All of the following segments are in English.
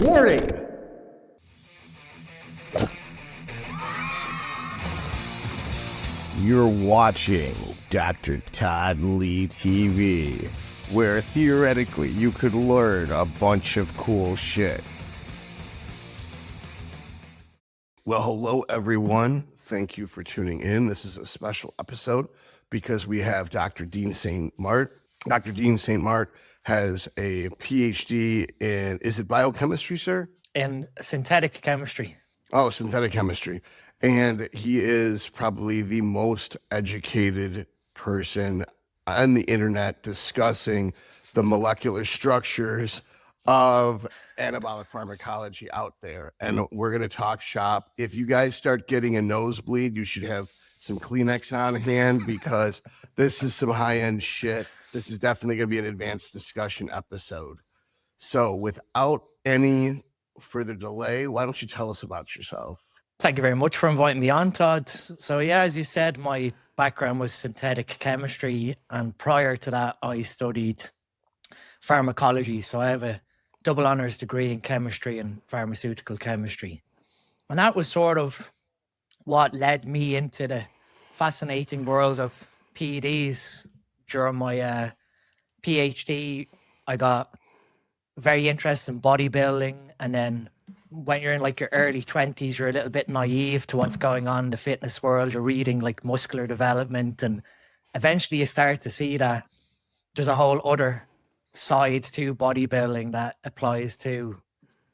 Warning! You're watching Dr. Todd Lee TV, where theoretically you could learn a bunch of cool shit. Well, hello everyone. Thank you for tuning in. This is a special episode because we have Dr. Dean St. Mart. Dr. Dean St. Mart has a PhD in, is it biochemistry, sir? In synthetic chemistry. Oh, synthetic chemistry. And he is probably the most educated person on the internet discussing the molecular structures of anabolic pharmacology out there. And we're going to talk shop. If you guys start getting a nosebleed, you should have some Kleenex on hand because this is some high-end shit. This is definitely going to be an advanced discussion episode. So without any further delay, why don't you tell us about yourself? Thank you very much for inviting me on, Todd. So yeah, as you said, my background was synthetic chemistry, and prior to that, I studied pharmacology. So I have a double honors degree in chemistry and pharmaceutical chemistry. And that was sort of what led me into the fascinating world of PEDs. During my PhD, I got very interested in bodybuilding, and then when you're in like your early 20s, you're a little bit naive to what's going on in the fitness world. You're reading like muscular development, and eventually you start to see that there's a whole other side to bodybuilding that applies to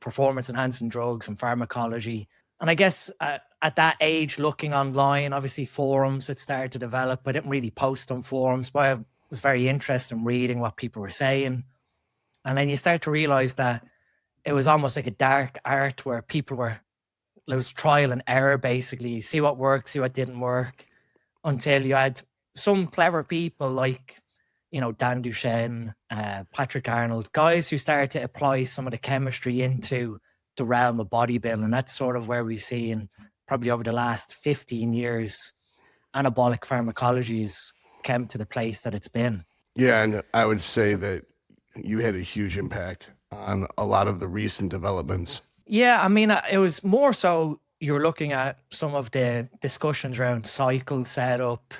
performance enhancing drugs and pharmacology. And I guess at that age, looking online, obviously forums had started to develop. I didn't really post on forums, but I was very interested in reading what people were saying. And then you start to realize that it was almost like a dark art where it was trial and error, basically. You see what worked, see what didn't work, until you had some clever people like, Dan Duchenne, Patrick Arnold, guys who started to apply some of the chemistry into the realm of bodybuilding. And that's sort of where we've seen, probably over the last 15 years, anabolic pharmacology has come to the place that it's been. Yeah, and I would say that you had a huge impact on a lot of the recent developments. Yeah, I mean, it was more so you're looking at some of the discussions around cycle setup,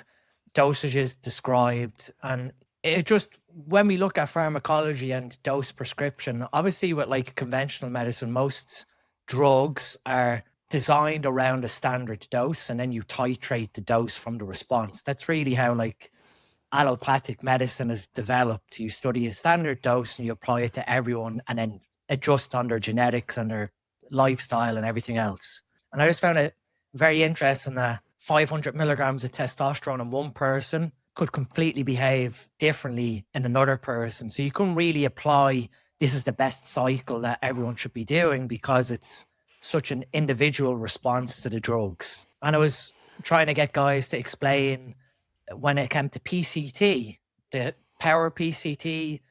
dosages described, and it just, when we look at pharmacology and dose prescription, obviously with like conventional medicine, most drugs are designed around a standard dose, and then you titrate the dose from the response. That's really how like allopathic medicine is developed. You study a standard dose and you apply it to everyone, and then adjust on their genetics and their lifestyle and everything else. And I just found it very interesting that 500 milligrams of testosterone in one person could completely behave differently in another person. So you couldn't really apply, this is the best cycle that everyone should be doing, because it's such an individual response to the drugs. And I was trying to get guys to explain, when it came to PCT, the power PCT,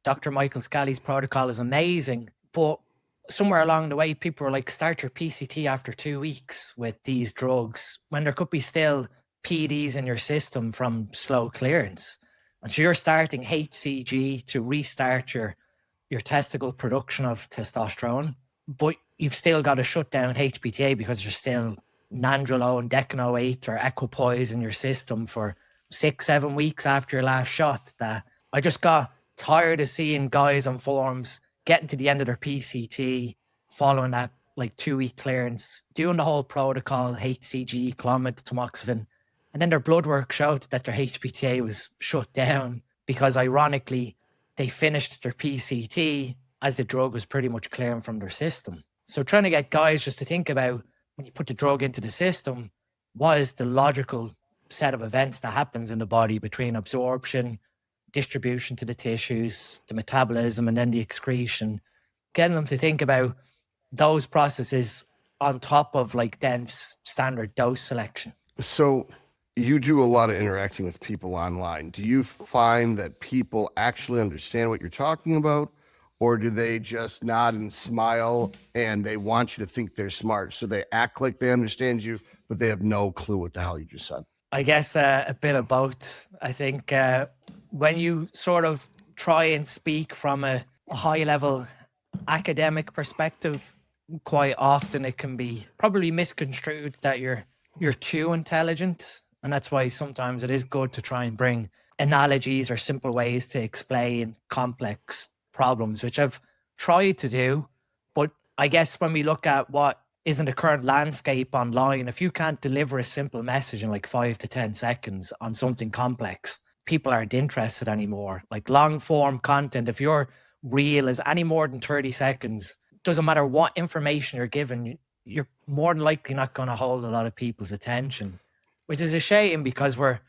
Dr. Michael Scali's protocol is amazing, but somewhere along the way, people were like, start your PCT after 2 weeks with these drugs, when there could be still PEDs in your system from slow clearance. And so you're starting HCG to restart your testicle production of testosterone, but you've still got to shut down HPTA because there's still nandrolone, decanoate, or equipoise in your system for 6-7 weeks after your last shot. That I just got tired of seeing guys on forums getting to the end of their PCT, following that like 2-week clearance, doing the whole protocol, HCG, Clomid, tamoxifen, and then their blood work showed that their HPTA was shut down because, ironically, they finished their PCT as the drug was pretty much clearing from their system. So trying to get guys just to think about, when you put the drug into the system, what is the logical set of events that happens in the body between absorption, distribution to the tissues, the metabolism, and then the excretion. Getting them to think about those processes on top of like then standard dose selection. So you do a lot of interacting with people online. Do you find that people actually understand what you're talking about, or do they just nod and smile and they want you to think they're smart? So they act like they understand you, but they have no clue what the hell you just said. I guess a bit of both. I think when you sort of try and speak from a high level academic perspective, quite often it can be probably misconstrued that you're too intelligent, and that's why sometimes it is good to try and bring analogies or simple ways to explain complex problems, which I've tried to do. But I guess when we look at what is in the current landscape online, if you can't deliver a simple message in like 5 to 10 seconds on something complex, people aren't interested anymore. Like long form content, if your reel is any more than 30 seconds, doesn't matter what information you're given, you're more than likely not going to hold a lot of people's attention, which is a shame because we're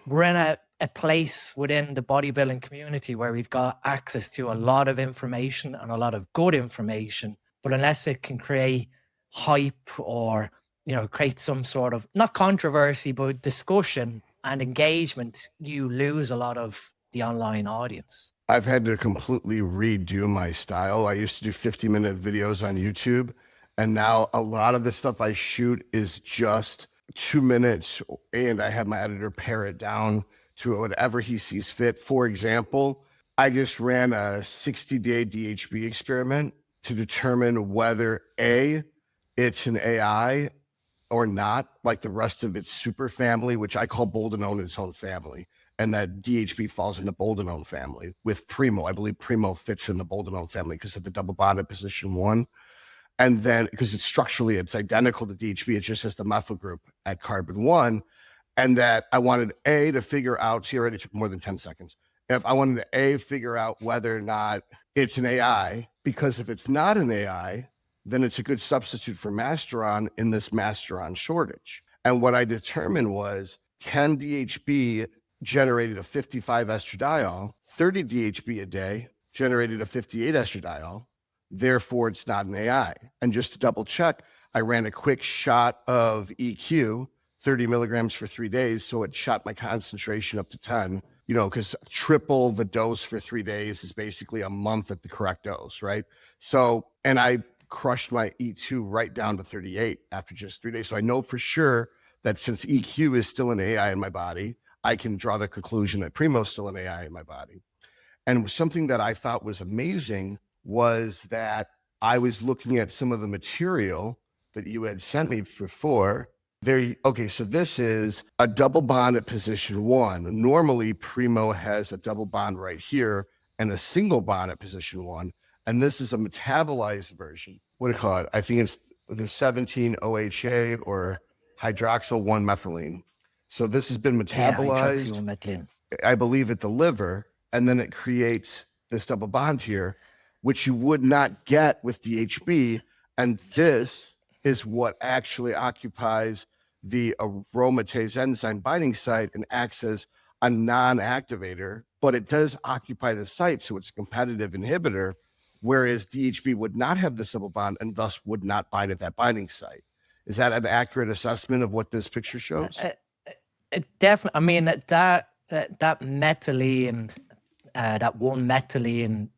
in a place within the bodybuilding community where we've got access to a lot of information and a lot of good information, but unless it can create hype or, you know, create some sort of, not controversy, but discussion and engagement, you lose a lot of the online audience. I've had to completely redo my style. I used to do 50-minute videos on YouTube, and now a lot of the stuff I shoot is just 2 minutes, and I have my editor pare it down to whatever he sees fit. For example, I just ran a 60-day DHB experiment to determine whether A, it's an AI or not, like the rest of its super family, which I call boldenone its own family, and that DHB falls in the boldenone family with Primo. I believe Primo fits in the boldenone family because of the double bond at position 1. And then because it's structurally, it's identical to DHB, it just has the methyl group at carbon 1. And that I wanted A to figure out, see, already took more than 10 seconds. If I wanted to A, figure out whether or not it's an AI, because if it's not an AI, then it's a good substitute for Masteron in this Masteron shortage. And what I determined was 10 DHB generated a 55 estradiol, 30 DHB a day generated a 58 estradiol. Therefore, it's not an AI. And just to double check, I ran a quick shot of EQ, 30 milligrams for 3 days. So it shot my concentration up to 10, you know, because triple the dose for 3 days is basically a month at the correct dose, right? So, and I crushed my E2 right down to 38 after just 3 days. So I know for sure that since EQ is still an AI in my body, I can draw the conclusion that Primo is still an AI in my body. And something that I thought was amazing was that I was looking at some of the material that you had sent me before. Okay, so this is a double bond at position 1. Normally, Primo has a double bond right here and a single bond at position 1. And this is a metabolized version. What do you call it? I think it's the 17-OHA or hydroxyl 1-methylene. So this has been metabolized, hydroxyl-methylene. I believe, at the liver, and then it creates this double bond here, which you would not get with DHB. And this is what actually occupies the aromatase enzyme binding site and acts as a non-activator, but it does occupy the site, so it's a competitive inhibitor, whereas DHB would not have this double bond and thus would not bind at that binding site. Is that an accurate assessment of what this picture shows? It definitely. I mean, that methylene, that 1-methylene,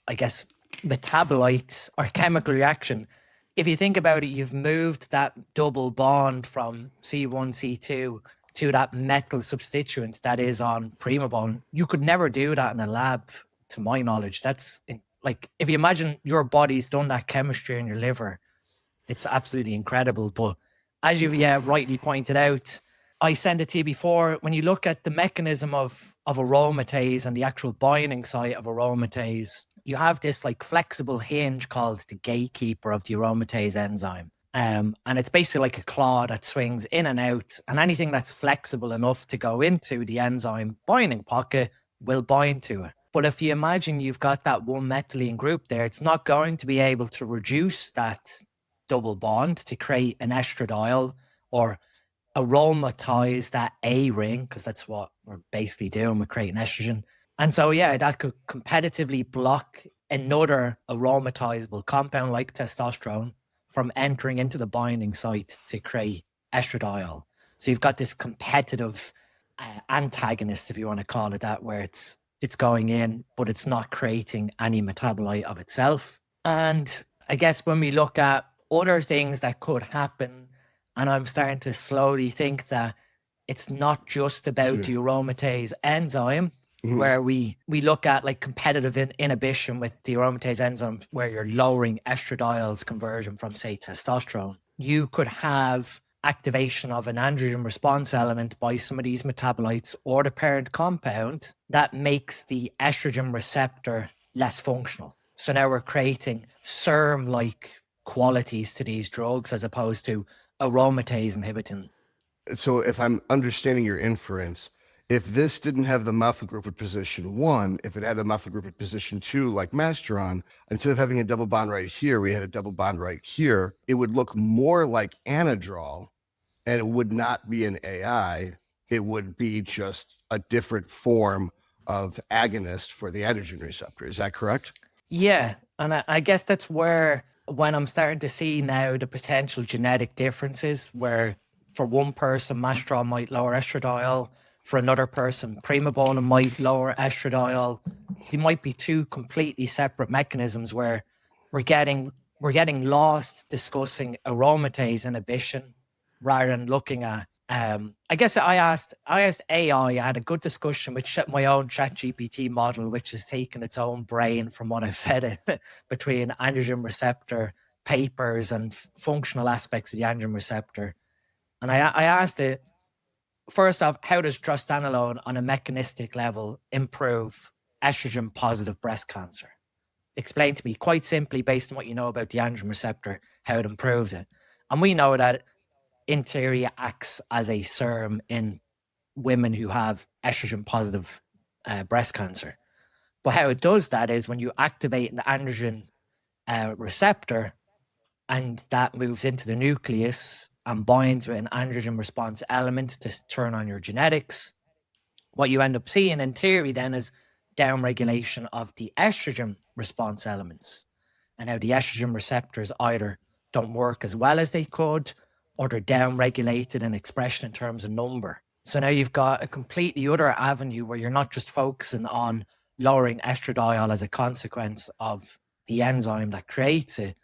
I guess, metabolites or chemical reaction. If you think about it, you've moved that double bond from C1, C2 to that metal substituent that is on Primabone. You could never do that in a lab, to my knowledge. That's like, if you imagine your body's done that chemistry in your liver, it's absolutely incredible. But as you've rightly pointed out, I sent it to you before, when you look at the mechanism of aromatase and the actual binding site of aromatase, you have this like flexible hinge called the gatekeeper of the aromatase enzyme. And it's basically like a claw that swings in and out, and anything that's flexible enough to go into the enzyme binding pocket will bind to it. But if you imagine you've got that 1-methylene group there, it's not going to be able to reduce that double bond to create an estradiol or aromatize that A ring, because that's what we're basically doing with creating estrogen. And so, that could competitively block another aromatizable compound like testosterone from entering into the binding site to create estradiol. So you've got this competitive antagonist, if you want to call it that, where it's going in, but it's not creating any metabolite of itself. And I guess when we look at other things that could happen, and I'm starting to slowly think that it's not just about the aromatase enzyme. where we look at like competitive inhibition with the aromatase enzyme, where you're lowering estradiols conversion from, say, testosterone. You could have activation of an androgen response element by some of these metabolites or the parent compound that makes the estrogen receptor less functional. So now we're creating SERM-like qualities to these drugs as opposed to aromatase inhibiting. So if I'm understanding your inference, if this didn't have the methyl group at position 1, if it had a methyl group at position 2, like Masteron, instead of having a double bond right here, we had a double bond right here, it would look more like anadrol, and it would not be an AI. It would be just a different form of agonist for the androgen receptor. Is that correct? Yeah, and I guess that's where, when I'm starting to see now the potential genetic differences, where for one person, Masteron might lower estradiol, for another person, Primobolan might lower estradiol. They might be two completely separate mechanisms where we're getting lost discussing aromatase inhibition rather than looking at. I guess I asked AI. I had a good discussion with my own ChatGPT model, which has taken its own brain from what I fed it between androgen receptor papers and functional aspects of the androgen receptor. And I asked it, first off, how does drostanolone on a mechanistic level improve estrogen positive breast cancer? Explain to me quite simply, based on what you know about the androgen receptor, how it improves it. And we know that in theory it acts as a SERM in women who have estrogen positive breast cancer. But how it does that is when you activate an androgen receptor, and that moves into the nucleus and binds with an androgen response element to turn on your genetics. What you end up seeing in theory then is downregulation of the estrogen response elements. And now the estrogen receptors either don't work as well as they could, or they're downregulated in expression in terms of number. So now you've got a completely other avenue where you're not just focusing on lowering estradiol as a consequence of the enzyme that creates it,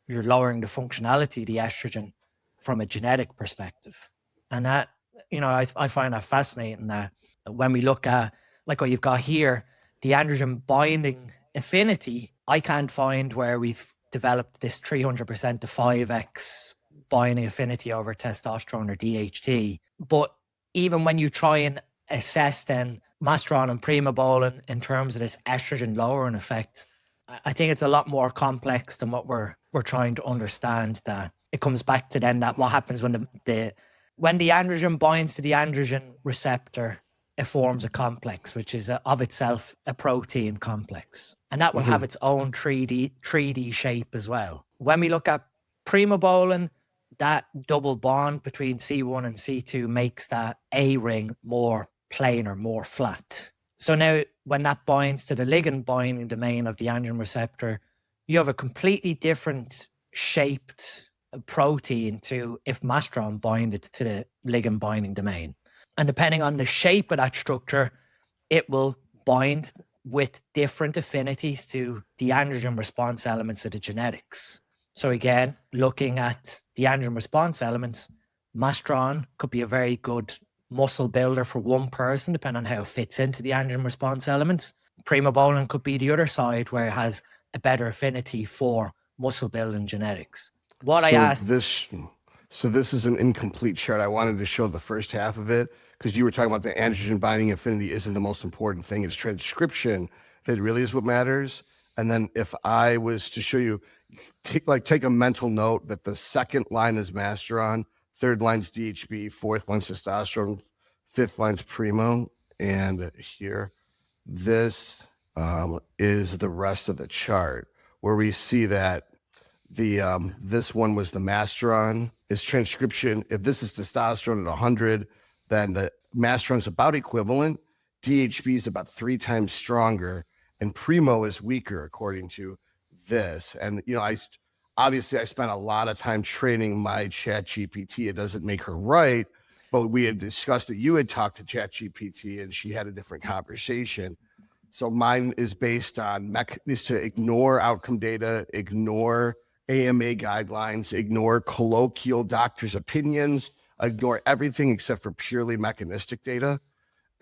you're lowering the functionality of the estrogen from a genetic perspective. And that, I find that fascinating, that when we look at like what you've got here, the androgen binding affinity, I can't find where we've developed this 300% to 5x binding affinity over testosterone or DHT. But even when you try and assess then Masteron and Primobolan in terms of this estrogen lowering effect, I think it's a lot more complex than what we're trying to understand. That it comes back to then that what happens when the androgen binds to the androgen receptor, it forms a complex, which is of itself a protein complex, and that will have its own 3D shape as well. When we look at Primobolan, that double bond between C1 and C2 makes that A ring more planar, more flat. So now when that binds to the ligand binding domain of the androgen receptor, you have a completely different shaped protein to if Masteron binded to the ligand binding domain. And depending on the shape of that structure, it will bind with different affinities to the androgen response elements of the genetics. So again, looking at the androgen response elements, Masteron could be a very good muscle builder for one person, depending on how it fits into the androgen response elements. Primobolan could be the other side, where it has a better affinity for muscle building genetics. So this is an incomplete chart. I wanted to show the first half of it because you were talking about the androgen binding affinity isn't the most important thing. It's transcription that really is what matters. And then if I was to show you, take a mental note that the second line is Masteron, third line's DHB, fourth line's testosterone, fifth line's Primo, and here, this is the rest of the chart where we see that this one was the Masteron. Is transcription. If this is testosterone at 100, then the Masteron is about equivalent. DHB is about 3 times stronger, and Primo is weaker according to this. And I spent a lot of time training my ChatGPT. It doesn't make her right, but we had discussed that you had talked to ChatGPT and she had a different conversation. So mine is based on is to ignore outcome data, ignore AMA guidelines, ignore colloquial doctors' opinions, ignore everything except for purely mechanistic data.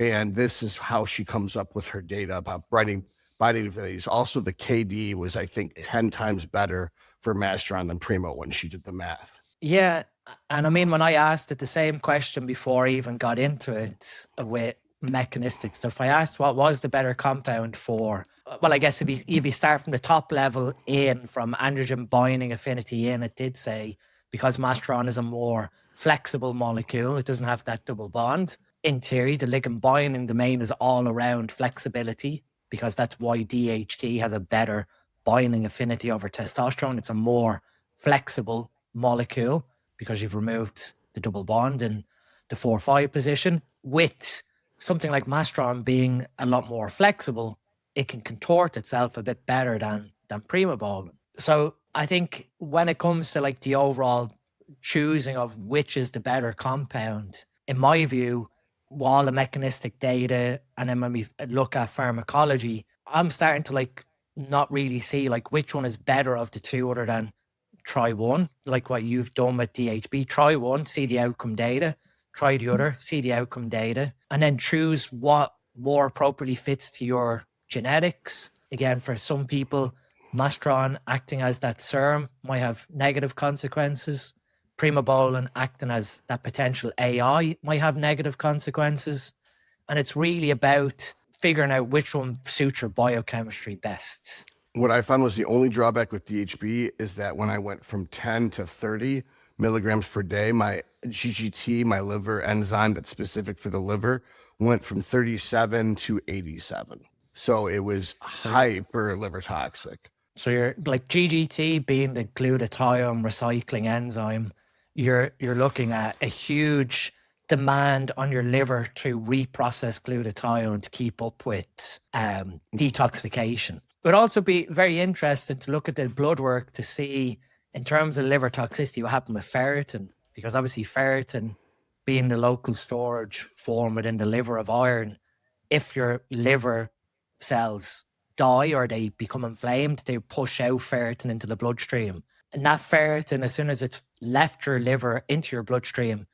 And this is how she comes up with her data about binding affinities. Also, the KD was, I think, 10 times better for Masteron than Primo when she did the math. Yeah. And I mean, when I asked it the same question before I even got into it with mechanistic stuff, I asked what was the better compound for, well, I guess if you start from the top level in, from androgen binding affinity in, it did say because Masteron is a more flexible molecule, it doesn't have that double bond. In theory, the ligand binding domain is all around flexibility, because that's why DHT has a better binding affinity over testosterone. It's a more flexible molecule because you've removed the double bond in the 4-5 position. With something like Masteron being a lot more flexible, it can contort itself a bit better than Primobolan. So I think when it comes to like the overall choosing of which is the better compound, in my view, all the mechanistic data, and then when we look at pharmacology, I'm starting to like not really see like which one is better of the two, other than try one, like what you've done with DHB. Try one, see the outcome data. Try the other, see the outcome data, and then choose what more appropriately fits to your genetics. Again, for some people, Masteron acting as that serum might have negative consequences. Primobolan acting as that potential AI might have negative consequences. And it's really about figuring out which one suits your biochemistry best. What I found was the only drawback with DHB is that when I went from 10 to 30 milligrams per day, my GGT, my liver enzyme that's specific for the liver, went from 37 to 87. So it was hyper liver toxic. So you're like GGT being the glutathione recycling enzyme, you're looking at a huge demand on your liver to reprocess glutathione to keep up with detoxification. It would also be very interesting to look at the blood work to see, in terms of liver toxicity, what happened with ferritin, because obviously ferritin being the local storage form within the liver of iron, if your liver cells die or they become inflamed, they push out ferritin into the bloodstream. And that ferritin, as soon as it's left your liver into your bloodstream,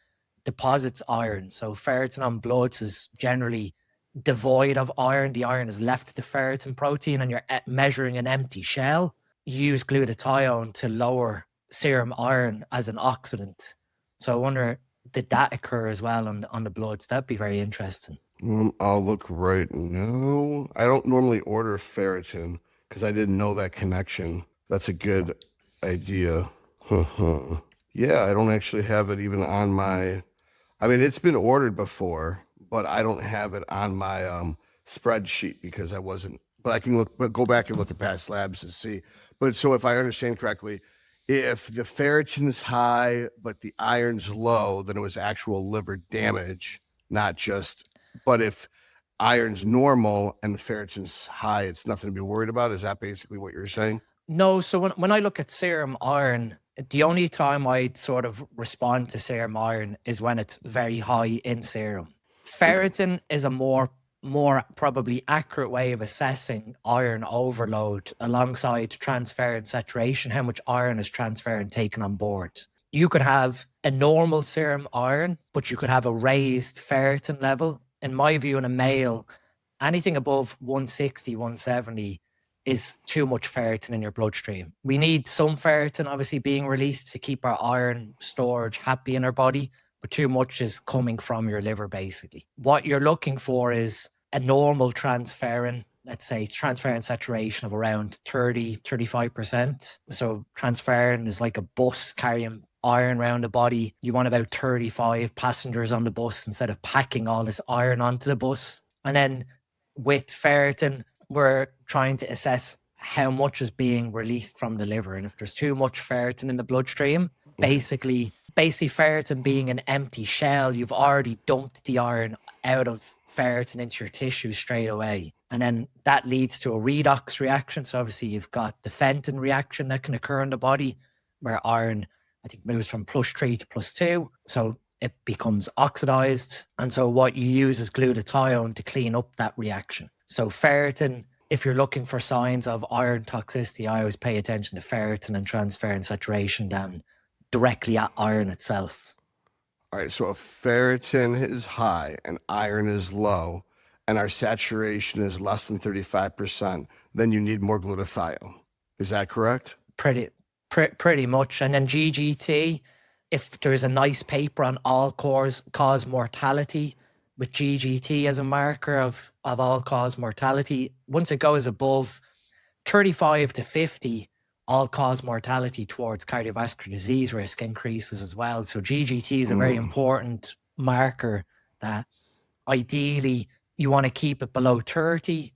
deposits iron. So ferritin on bloods is generally devoid of iron. The iron is left to the ferritin protein, and you're measuring an empty shell. You use glutathione to lower serum iron as an oxidant. So I wonder, did that occur as well on the bloods? That'd be very interesting. I'll look right now. I don't normally order ferritin because I didn't know that connection. That's a good idea. Yeah, I don't actually have it even on my, I mean, it's been ordered before, but I don't have it on my spreadsheet because I wasn't, but I can look, but go back and look at past labs to see. But so if I understand correctly, if the ferritin's high, but the iron's low, then it was actual liver damage, not just, but if iron's normal and ferritin's high, it's nothing to be worried about. Is that basically what you're saying? No, so when I look at serum iron, the only time I'd sort of respond to serum iron is when it's very high in serum. Ferritin is a more probably accurate way of assessing iron overload alongside transfer and saturation, how much iron is transferred and taken on board. You could have a normal serum iron, but you could have a raised ferritin level. In my view, in a male, anything above 160, 170 is too much ferritin in your bloodstream. We need some ferritin obviously being released to keep our iron storage happy in our body, but too much is coming from your liver basically. What you're looking for is a normal transferrin, let's say transferrin saturation of around 30, 35%. So transferrin is like a bus carrying iron around the body. You want about 35 passengers on the bus instead of packing all this iron onto the bus. And then with ferritin, we're trying to assess how much is being released from the liver. And if there's too much ferritin in the bloodstream, basically ferritin being an empty shell, you've already dumped the iron out of ferritin into your tissue straight away. And then that leads to a redox reaction. So obviously you've got the Fenton reaction that can occur in the body where iron, I think, moves from +3 to +2. So it becomes oxidized. And so what you use is glutathione to clean up that reaction. So ferritin, if you're looking for signs of iron toxicity, I always pay attention to ferritin and transferrin saturation than directly at iron itself. All right, so if ferritin is high and iron is low, and our saturation is less than 35%, then you need more glutathione. Is that correct? Pretty much. And then GGT, if there's a nice paper on all cause mortality with GGT as a marker of all cause mortality, once it goes above 35 to 50, all cause mortality towards cardiovascular disease risk increases as well. So GGT is a very important marker that ideally you want to keep it below 30.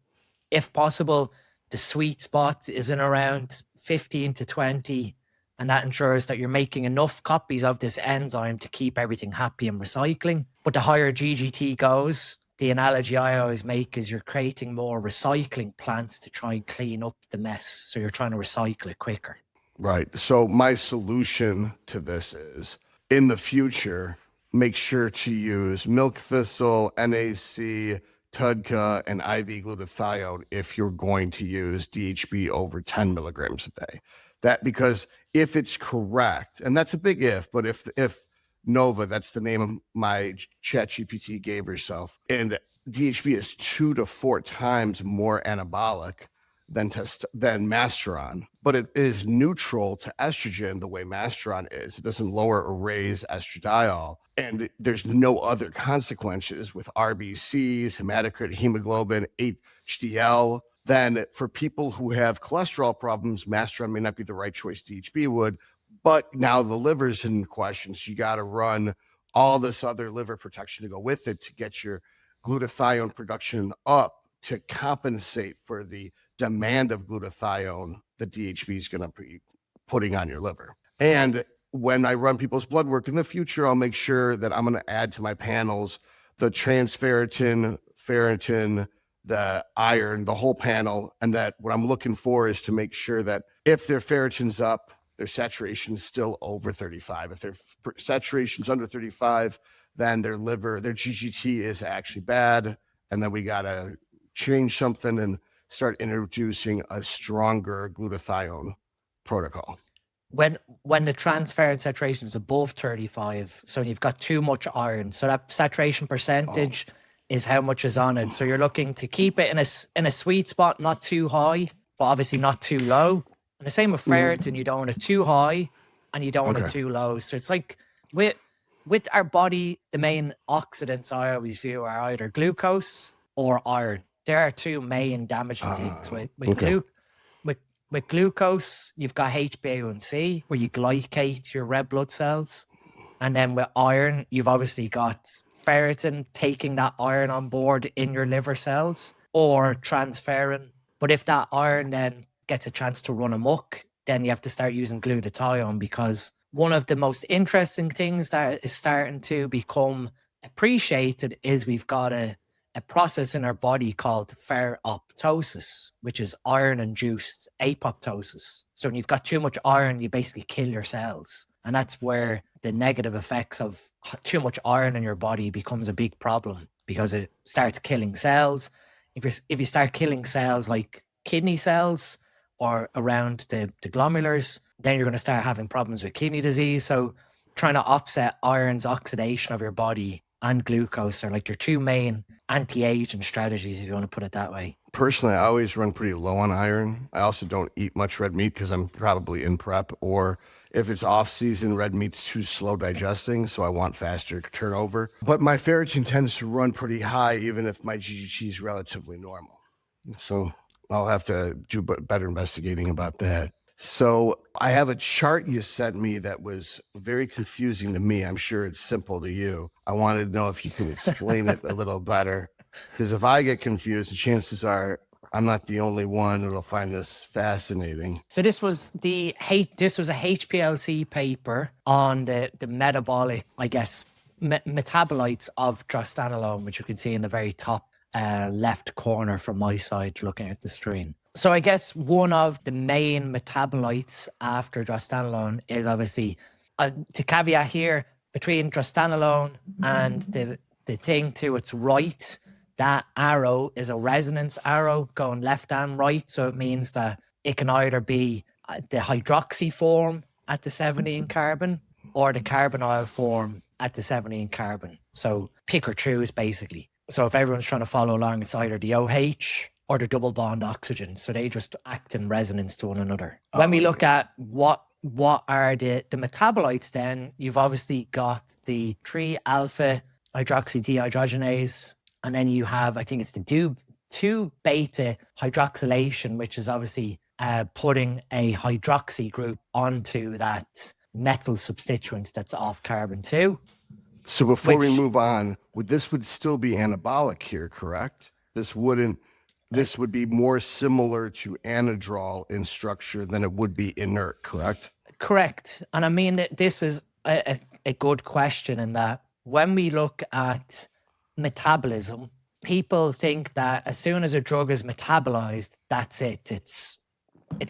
If possible, the sweet spot is in around 15 to 20. And that ensures that you're making enough copies of this enzyme to keep everything happy and recycling. But the higher GGT goes, the analogy I always make is you're creating more recycling plants to try and clean up the mess. So you're trying to recycle it quicker. Right. So my solution to this is, in the future, make sure to use milk thistle, NAC, TUDCA, and IV glutathione if you're going to use DHB over 10 milligrams a day. That because if it's correct, and that's a big if, but if Nova, that's the name of my chat GPT gave herself, and DHB is 2 to 4 times more anabolic than Masteron, but it is neutral to estrogen the way Masteron is. It doesn't lower or raise estradiol, and there's no other consequences with RBCs, hematocrit, hemoglobin, HDL. Then for people who have cholesterol problems, Masteron may not be the right choice. DHB would, but now the liver's in question, so you got to run all this other liver protection to go with it to get your glutathione production up to compensate for the demand of glutathione that DHB is going to be putting on your liver. And when I run people's blood work in the future, I'll make sure that I'm going to add to my panels the transferritin, ferritin, the iron, the whole panel. And that what I'm looking for is to make sure that if their ferritin's up, their saturation's still over 35. If their saturation's under 35, then their liver, their GGT is actually bad. And then we got to change something and start introducing a stronger glutathione protocol. When the transferrin saturation is above 35, so you've got too much iron, so that saturation percentage is how much is on it. So you're looking to keep it in a sweet spot, not too high, but obviously not too low. And the same with ferritin, you don't want it too high and you don't want it too low. So it's like with our body, the main oxidants I always view are either glucose or iron. There are two main damaging things. With glucose, you've got HbA1c, where you glycate your red blood cells. And then with iron, you've obviously got ferritin taking that iron on board in your liver cells, or transferrin. But if that iron then gets a chance to run amok, then you have to start using glutathione, because one of the most interesting things that is starting to become appreciated is we've got a process in our body called ferroptosis, which is iron-induced apoptosis. So when you've got too much iron, you basically kill your cells. And that's where the negative effects of too much iron in your body becomes a big problem, because it starts killing cells. If you start killing cells like kidney cells or around the glomulars, then you're going to start having problems with kidney disease. So trying to offset iron's oxidation of your body and glucose are like your two main anti-aging strategies, if you want to put it that way. Personally, I always run pretty low on iron. I also don't eat much red meat because I'm probably in prep, or if it's off season, red meat's too slow digesting, so I want faster turnover. But my ferritin tends to run pretty high, even if my GGT is relatively normal. So I'll have to do better investigating about that. So I have a chart you sent me that was very confusing to me. I'm sure it's simple to you. I wanted to know if you can explain it a little better, because if I get confused, the chances are I'm not the only one that'll find this fascinating. So this was a HPLC paper on the metabolic, I guess, metabolites of drostanolone, which you can see in the very top left corner from my side looking at the screen. So I guess one of the main metabolites after drostanolone is obviously, to caveat here, between drostanolone and the thing to its right, that arrow is a resonance arrow going left and right. So it means that it can either be the hydroxy form at the 17 carbon, or the carbonyl form at the 17 carbon. So pick or choose, basically. So if everyone's trying to follow along, it's either the OH or the double bond oxygen. So they just act in resonance to one another. When we look at what are the metabolites, then you've obviously got the 3-alpha hydroxy dehydrogenase, and then you have, I think it's the 2-beta hydroxylation, which is obviously putting a hydroxy group onto that metal substituent that's off carbon 2. So before we move on, this would still be anabolic here, correct? This would be more similar to anadrol in structure than it would be inert, correct? Correct. And I mean, this is a good question in that when we look at metabolism, people think that as soon as a drug is metabolized, that's it. It's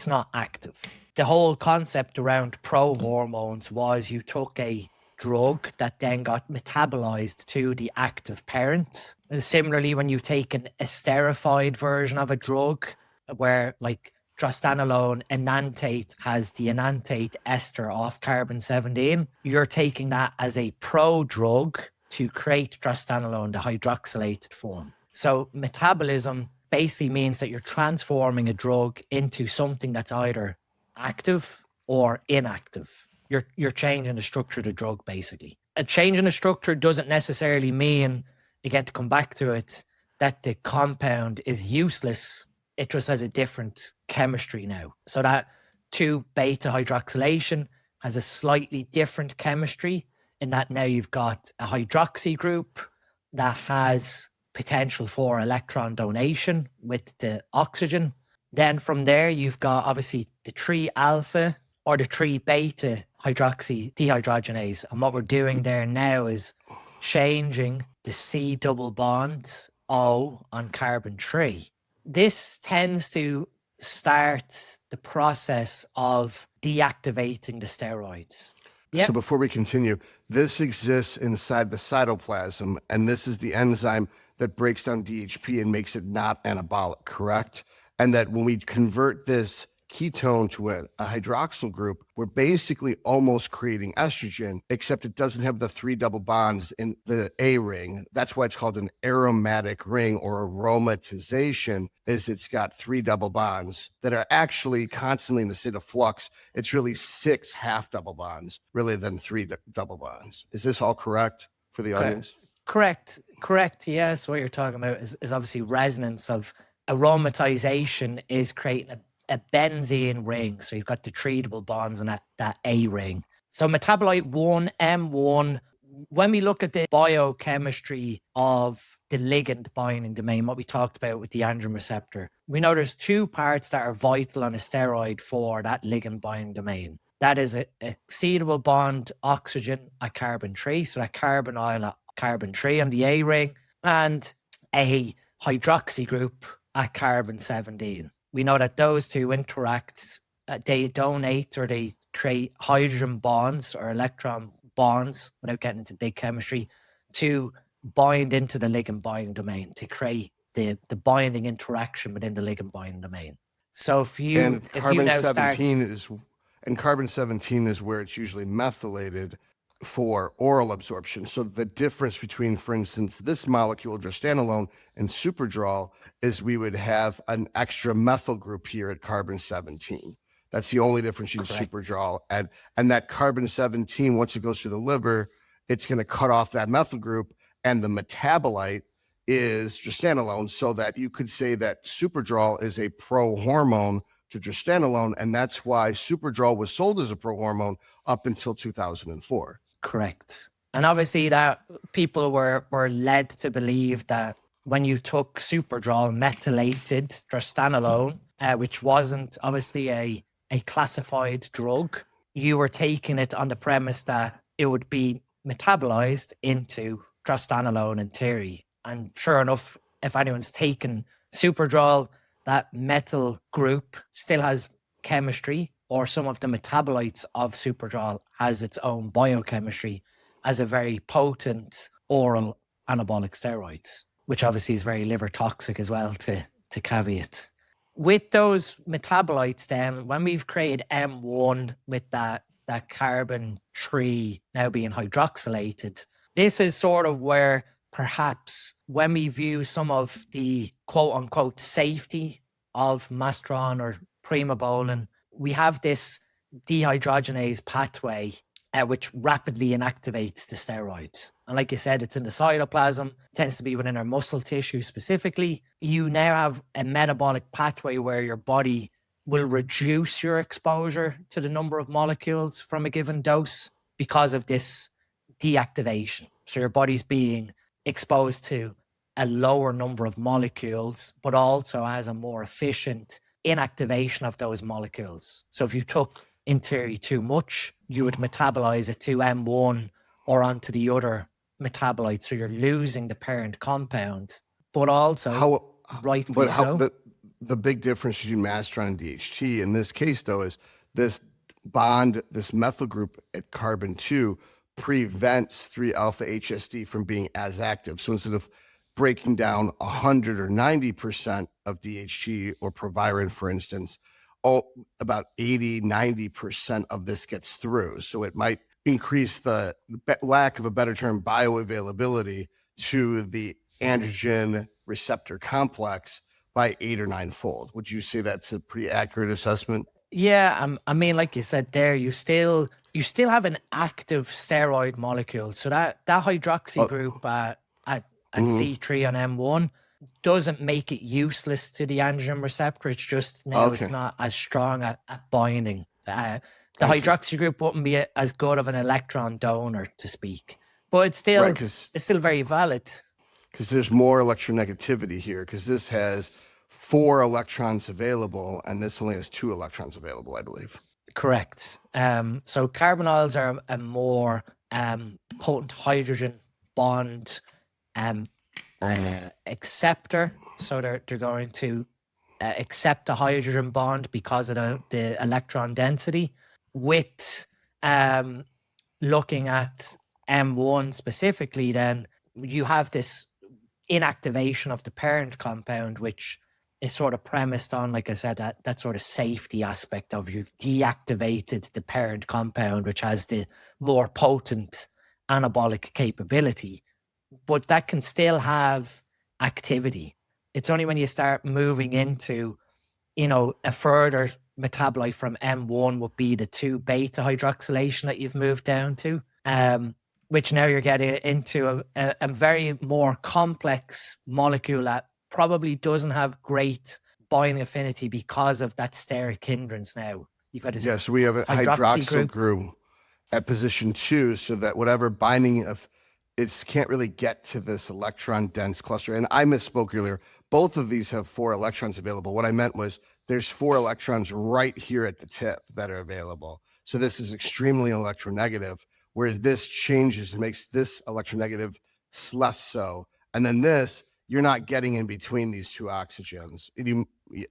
not active. The whole concept around prohormones was you took a drug that then got metabolized to the active parent. And similarly, when you take an esterified version of a drug, where like drostanolone enantate has the enantate ester off carbon 17, you're taking that as a pro-drug to create drostanolone, the hydroxylated form. So metabolism basically means that you're transforming a drug into something that's either active or inactive. You're changing the structure of the drug, basically. A change in the structure doesn't necessarily mean, again, to come back to it, that the compound is useless. It just has a different chemistry now. So that 2-beta hydroxylation has a slightly different chemistry in that now you've got a hydroxy group that has potential for electron donation with the oxygen. Then from there, you've got obviously the 3-alpha or the 3-beta hydroxy dehydrogenase. And what we're doing there now is changing the C double bond O on carbon 3. This tends to start the process of deactivating the steroids. Yep. So before we continue, this exists inside the cytoplasm, and this is the enzyme that breaks down DHP and makes it not anabolic, correct? And that when we convert this ketone to a hydroxyl group, we're basically almost creating estrogen, except it doesn't have the 3 double bonds in the A ring. That's why it's called an aromatic ring, or aromatization, is it's got 3 double bonds that are actually constantly in the state of flux. It's really 6 half double bonds, really, than 3 double bonds. Is this all correct for the audience? Correct. Yes, what you're talking about is obviously resonance of aromatization is creating a benzene ring. So you've got the 3 double bonds on that A ring. So metabolite 1, M1, when we look at the biochemistry of the ligand binding domain, what we talked about with the androgen receptor, we know there's 2 parts that are vital on a steroid for that ligand binding domain. That is a C double bond oxygen at carbon 3, so that carbonyl at carbon 3 on the A ring, and a hydroxy group at carbon 17. We know that those 2 interact, they donate or they create hydrogen bonds or electron bonds, without getting into big chemistry, to bind into the ligand binding domain, to create the binding interaction within the ligand binding domain. So carbon 17 is where it's usually methylated for oral absorption. So the difference between, for instance, this molecule, drostanolone, and Superdrol is we would have an extra methyl group here at carbon 17. That's the only difference in Superdrol. And that carbon 17, once it goes through the liver, it's going to cut off that methyl group, and the metabolite is drostanolone, so that you could say that Superdrol is a pro-hormone to drostanolone, and that's why Superdrol was sold as a pro-hormone up until 2004. Correct. And obviously that people were led to believe that when you took Superdrol, methylated drostanolone, which wasn't obviously a classified drug, you were taking it on the premise that it would be metabolized into drostanolone in theory. And sure enough, if anyone's taken Superdrol, that methyl group still has chemistry, or some of the metabolites of Superdrol has its own biochemistry as a very potent oral anabolic steroids, which obviously is very liver toxic as well, to caveat. With those metabolites then, when we've created M1 with that that carbon 3 now being hydroxylated. This is sort of where perhaps when we view some of the quote unquote safety of Mastron or Primobolan, we have this dehydrogenase pathway which rapidly inactivates the steroids. And like you said, it's in the cytoplasm, tends to be within our muscle tissue specifically. You now have a metabolic pathway where your body will reduce your exposure to the number of molecules from a given dose because of this deactivation. So your body's being exposed to a lower number of molecules, but also has a more efficient inactivation of those molecules. So if you took in theory too much, you would metabolize it to M1 or onto the other metabolite. So you're losing the parent compound, but also rightfully so. The big difference between Mastron and DHT in this case, though, is this bond, this methyl group at carbon 2 prevents 3-alpha HSD from being as active. So instead of breaking down 100 or 90% of DHT or proviron, for instance, about 80, 90% of this gets through. So it might increase the lack of a better term bioavailability to the androgen receptor complex by 8 or 9-fold. Would you say that's a pretty accurate assessment? Yeah, I mean, like you said there, you still have an active steroid molecule. So that hydroxy group at C3 on M1 doesn't make it useless to the androgen receptor. It's just now it's not as strong at binding. The hydroxy group wouldn't be as good of an electron donor, to speak, but it's still very valid. Because there's more electronegativity here, because this has 4 electrons available, and this only has 2 electrons available, I believe. Correct. So carbonyls are a more potent hydrogen bond acceptor. So they're going to accept the hydrogen bond because of the electron density. With looking at M1 specifically, then you have this inactivation of the parent compound, which is sort of premised on, like I said, that sort of safety aspect of you've deactivated the parent compound, which has the more potent anabolic capability, but that can still have activity. It's only when you start moving into, a further metabolite from M1 would be the 2-beta hydroxylation that you've moved down to, which now you're getting into a very more complex molecule that probably doesn't have great binding affinity because of that steric hindrance now. You've got this so we have a hydroxyl group at position 2, so that whatever binding of it can't really get to this electron dense cluster. And I misspoke earlier. Both of these have 4 electrons available. What I meant was there's 4 electrons right here at the tip that are available. So this is extremely electronegative, whereas this changes and makes this electronegative less so. And then this, you're not getting in between these 2 oxygens.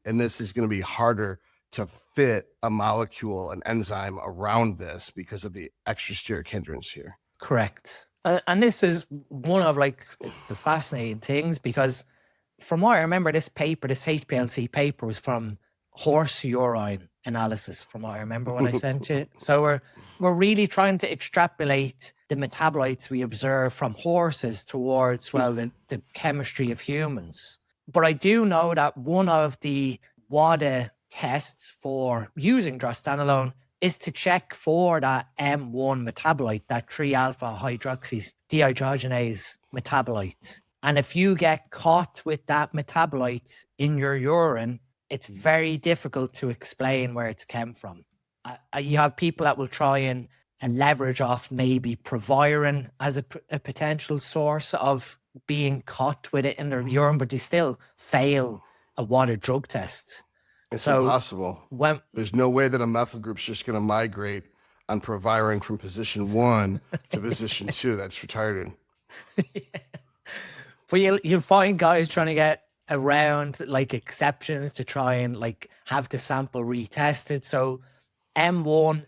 And this is going to be harder to fit a molecule, an enzyme around this because of the extrasteric hindrance here. Correct. And this is one of the fascinating things, because from what I remember, this HPLC paper was from horse urine analysis, from what I remember when I sent it. So we're really trying to extrapolate the metabolites we observe from horses towards, the chemistry of humans. But I do know that one of the WADA tests for using drostanolone is to check for that M1 metabolite, that 3-alpha hydroxy dehydrogenase metabolite. And if you get caught with that metabolite in your urine, it's very difficult to explain where it's come from. You have people that will try and leverage off maybe proviron as a potential source of being caught with it in their urine, but they still fail a WADA drug test. It's impossible. There's no way that a methyl group's just going to migrate on proviron from position 1 to position 2. That's retarded. Yeah. But you'll find guys trying to get around exceptions to try and have the sample retested. So M1,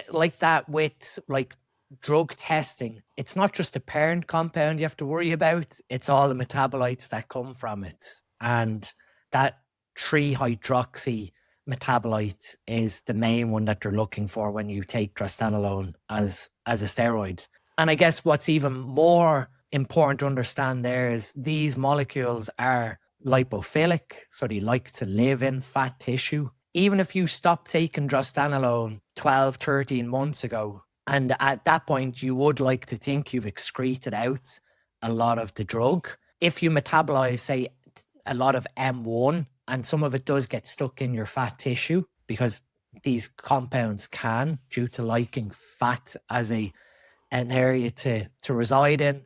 like that with drug testing, it's not just the parent compound you have to worry about, it's all the metabolites that come from it. And that 3-hydroxy metabolite is the main one that they're looking for when you take drostanolone as a steroid. And I guess what's even more important to understand there is these molecules are lipophilic, so they like to live in fat tissue. Even if you stop taking drostanolone 12, 13 months ago, and at that point you would like to think you've excreted out a lot of the drug. If you metabolize, say, a lot of M1, and some of it does get stuck in your fat tissue because these compounds can, due to liking fat as an area to reside in,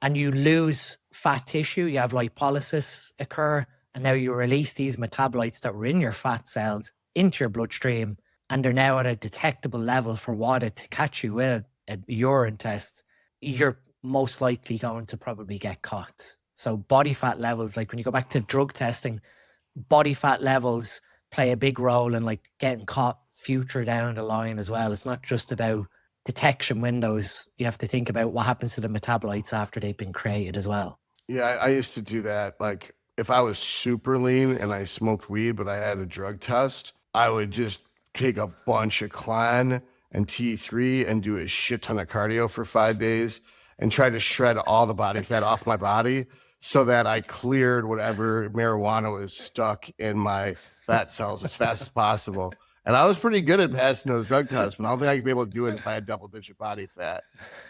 and you lose fat tissue, you have lipolysis occur, and now you release these metabolites that were in your fat cells into your bloodstream, and they're now at a detectable level for water to catch you with a urine test. You're most likely going to probably get caught. So body fat levels, like when you go back to drug testing, body fat levels play a big role in like getting caught future down the line as well. It's not just about detection windows. You have to think about what happens to the metabolites after they've been created as well. Yeah, I used to do that. Like if I was super lean and I smoked weed, but I had a drug test, I would just take a bunch of Clan and T3 and do a shit ton of cardio for 5 days and try to shred all the body fat off my body so that I cleared whatever marijuana was stuck in my fat cells as fast as possible. And I was pretty good at passing those drug tests, but I don't think I could be able to do it if I had double-digit body fat.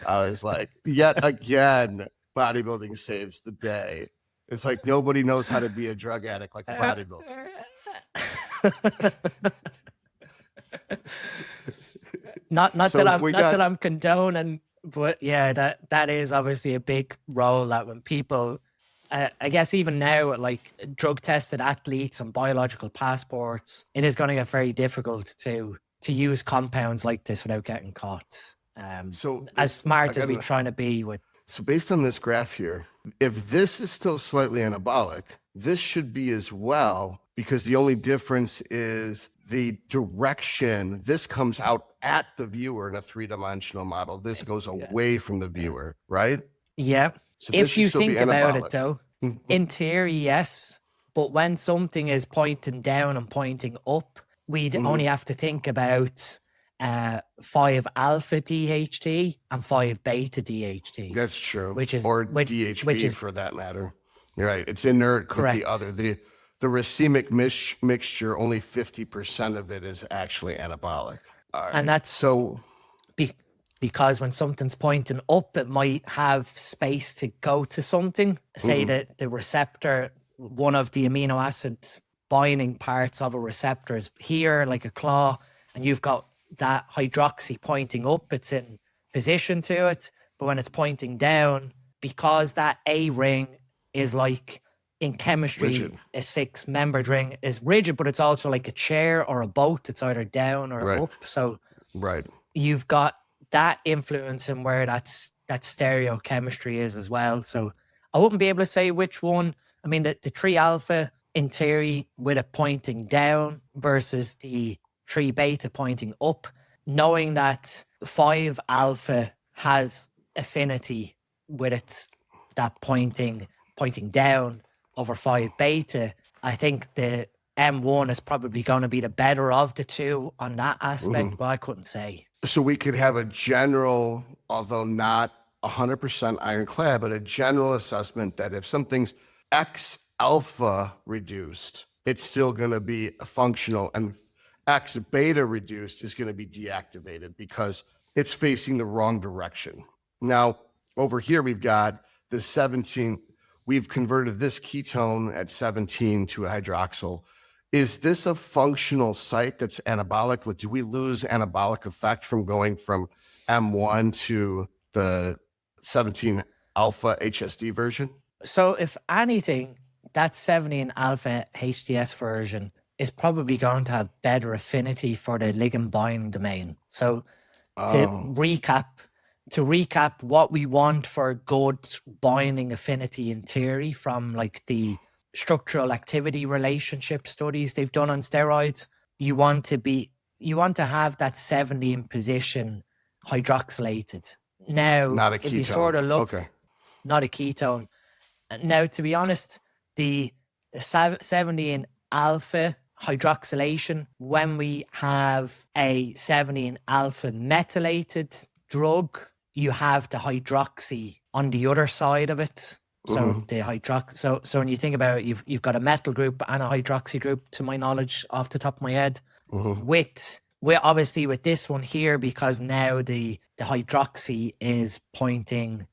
I was like, yet again, bodybuilding saves the day. It's like nobody knows how to be a drug addict like a bodybuilder. not that I'm condoning, but yeah, that is obviously a big role that when people, I guess even now, like drug tested athletes and biological passports, it is going to get very difficult to use compounds like this without getting caught. So as smart as we're trying to be with. So based on this graph here, if this is still slightly anabolic, this should be as well, because the only difference is the direction. This comes out at the viewer in a three-dimensional model. This goes away from the viewer, right? Yeah. So if you think about it though, in theory, yes. But when something is pointing down and pointing up, we'd only have to think about 5-alpha DHT and 5-beta DHT. That's true. Or DHB for that matter. You're right. It's inert. Correct. With the other. The racemic mixture, only 50% of it is actually anabolic. Right. And that's so because when something's pointing up, it might have space to go to something. Say that the receptor, one of the amino acids binding parts of a receptor is here, like a claw, and you've got that hydroxy pointing up, it's in position to it. But when it's pointing down, because that A ring is like in chemistry, rigid. A 6-membered ring is rigid, but it's also like a chair or a boat. It's either down or up. So you've got that influence in where that stereochemistry is as well. So I wouldn't be able to say which one. I mean, the 3-alpha in theory with it pointing down versus the 3-beta pointing up, knowing that 5-alpha has affinity with it, that pointing down over 5-beta, I think the M1 is probably going to be the better of the two on that aspect, but I couldn't say. So we could have a general, although not 100% ironclad, but a general assessment that if something's X-alpha reduced, it's still going to be functional, and X-beta reduced is going to be deactivated because it's facing the wrong direction. Now, over here, we've got the 17. We've converted this ketone at 17 to a hydroxyl. Is this a functional site that's anabolic? Do we lose anabolic effect from going from M1 to the 17 alpha HSD version? So if anything, that 17 alpha HTS version is probably going to have better affinity for the ligand binding domain. So to recap what we want for good binding affinity in theory from like the structural activity relationship studies they've done on steroids, you want to have that 17 position hydroxylated. Now, not a ketone. If you sort of look, not a ketone. Now, to be honest, the 17 alpha hydroxylation. When we have a 17 alpha methylated drug, you have the hydroxy on the other side of it. So so when you think about it, you've got a methyl group and a hydroxy group, to my knowledge, off the top of my head. With obviously with this one here, because now the hydroxy is pointing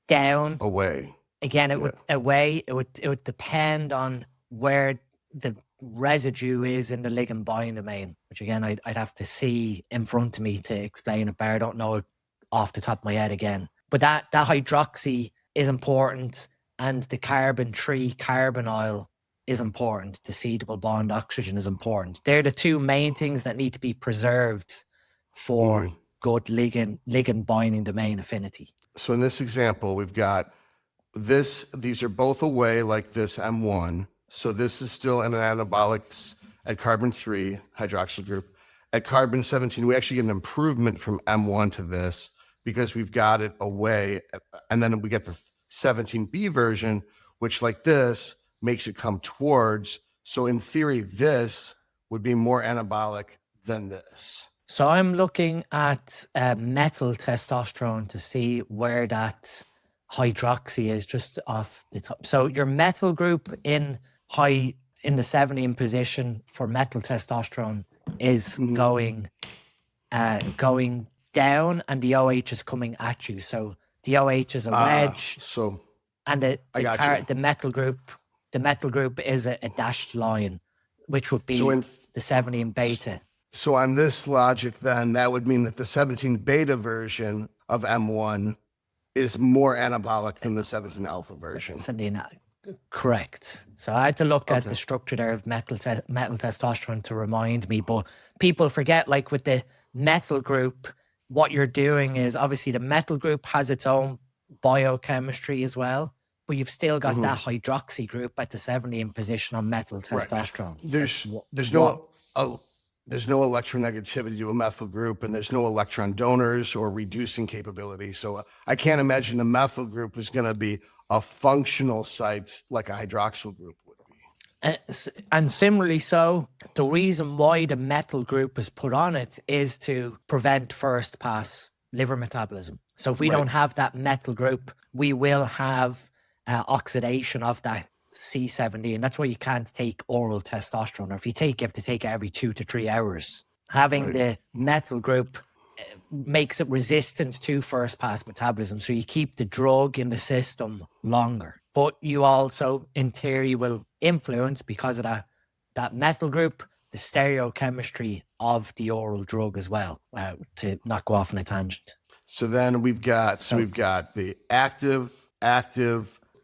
down Away. again. It would away. It would depend on where the residue is in the ligand binding domain, which again I'd have to see in front of me to explain it, but I don't know it off the top of my head again. But that hydroxy is important, and the carbon 3 carbonyl is important. The C double bond oxygen is important. They're the two main things that need to be preserved for good ligand binding domain affinity. So in this example, we've got these are both away, like this M1. So this is still an anabolic at carbon 3 hydroxyl group. At carbon 17, we actually get an improvement from M1 to this because we've got it away. And then we get the 17B version, which like this makes it come towards. So in theory, this would be more anabolic than this. So I'm looking at methyl testosterone to see where that hydroxy is just off the top. So your methyl group in the 17 position for methyl testosterone is going down, and the OH is coming at you. So the OH is a wedge. And the methyl group is a dashed line, which would be the 17 beta. So on this logic, then that would mean that the 17 beta version of M1 is more anabolic than the 17 alpha version. Correct. So I had to look at the structure there of methyl testosterone to remind me, but people forget, like with the methyl group, what you're doing is obviously the methyl group has its own biochemistry as well, but you've still got that hydroxy group at the 17 position on methyl testosterone. There's no electronegativity to a methyl group, and there's no electron donors or reducing capability. So I can't imagine the methyl group is going to be a functional site like a hydroxyl group would be. And similarly, so the reason why the methyl group is put on it is to prevent first pass liver metabolism. So if we don't have that methyl group, we will have oxidation of that C17. That's why you can't take oral testosterone, or if you have to take it every 2 to 3 hours. Having the methyl group makes it resistant to first pass metabolism, so you keep the drug in the system longer. But you also, in theory, will influence, because of that methyl group, the stereochemistry of the oral drug as well, to not go off on a tangent. So then we've got the active,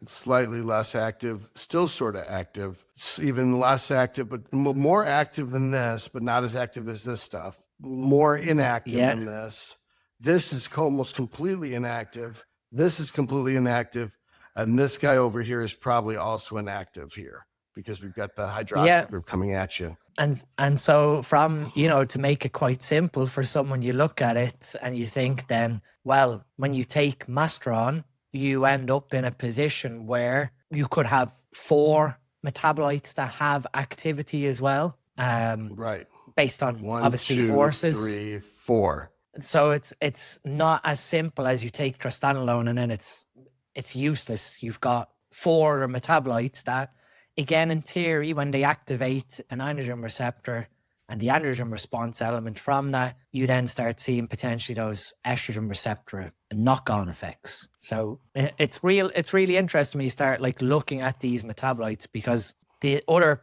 slightly less active, still sort of active, even less active, but more active than this, but not as active as this stuff. More inactive than this. This is almost completely inactive. This is completely inactive. And this guy over here is probably also inactive here, because we've got the hydroxyl group coming at you. And so from, to make it quite simple for someone, you look at it and you think then, well, when you take Masteron, you end up in a position where you could have 4 metabolites that have activity as well. Based on 1, obviously 2, forces. 3, 4. So it's not as simple as you take drostanolone and then it's useless. You've got 4 metabolites that, again, in theory, when they activate an androgen receptor and the androgen response element from that, you then start seeing potentially those estrogen receptor knock-on effects. So it's really interesting when you start looking at these metabolites, because the other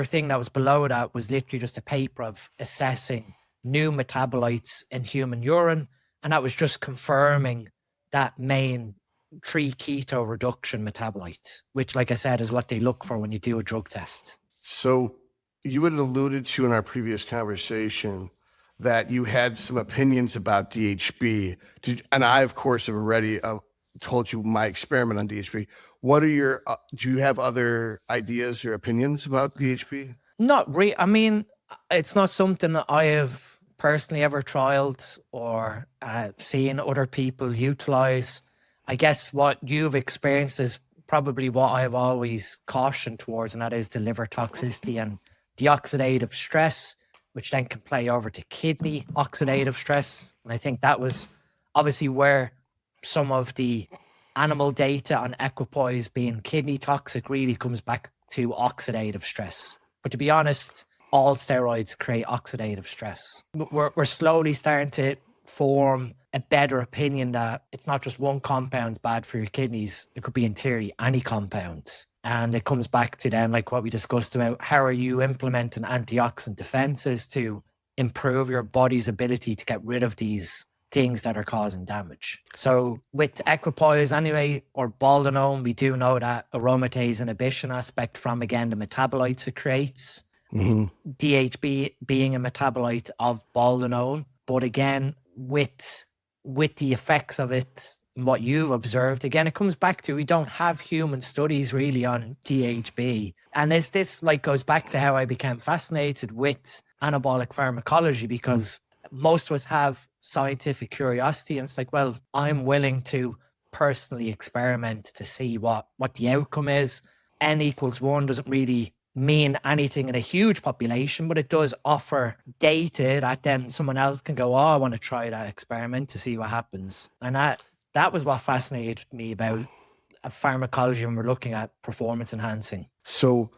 thing that was below that was literally just a paper of assessing new metabolites in human urine, and that was just confirming that main 3-keto reduction metabolite, which, like I said, is what they look for when you do a drug test. So you had alluded to in our previous conversation that you had some opinions about DHB, and I, of course, have already told you my experiment on DHB. What are your? Do you have other ideas or opinions about DHB? Not really. I mean, it's not something that I have personally ever trialed or seen other people utilize. I guess what you've experienced is probably what I've always cautioned towards, and that is the liver toxicity and deoxidative stress, which then can play over to kidney oxidative stress. And I think that was obviously where some of the animal data on equipoise being kidney toxic really comes back to oxidative stress. But to be honest, all steroids create oxidative stress. We're slowly starting to form a better opinion that it's not just one compound's bad for your kidneys. It could be in theory any compound. And it comes back to then like what we discussed about how are you implementing antioxidant defenses to improve your body's ability to get rid of these things that are causing damage. So with equipoise anyway, or boldenone, we do know that aromatase inhibition aspect from, again, the metabolites it creates. DHB being a metabolite of boldenone. But again, with the effects of it, what you've observed, again, it comes back to we don't have human studies really on DHB. And this like goes back to how I became fascinated with anabolic pharmacology, because most of us have scientific curiosity, and it's like, well, I'm willing to personally experiment to see what the outcome is. N equals 1 doesn't really mean anything in a huge population, but it does offer data that then someone else can go, oh, I want to try that experiment to see what happens. And that was what fascinated me about pharmacology when we're looking at performance enhancing. So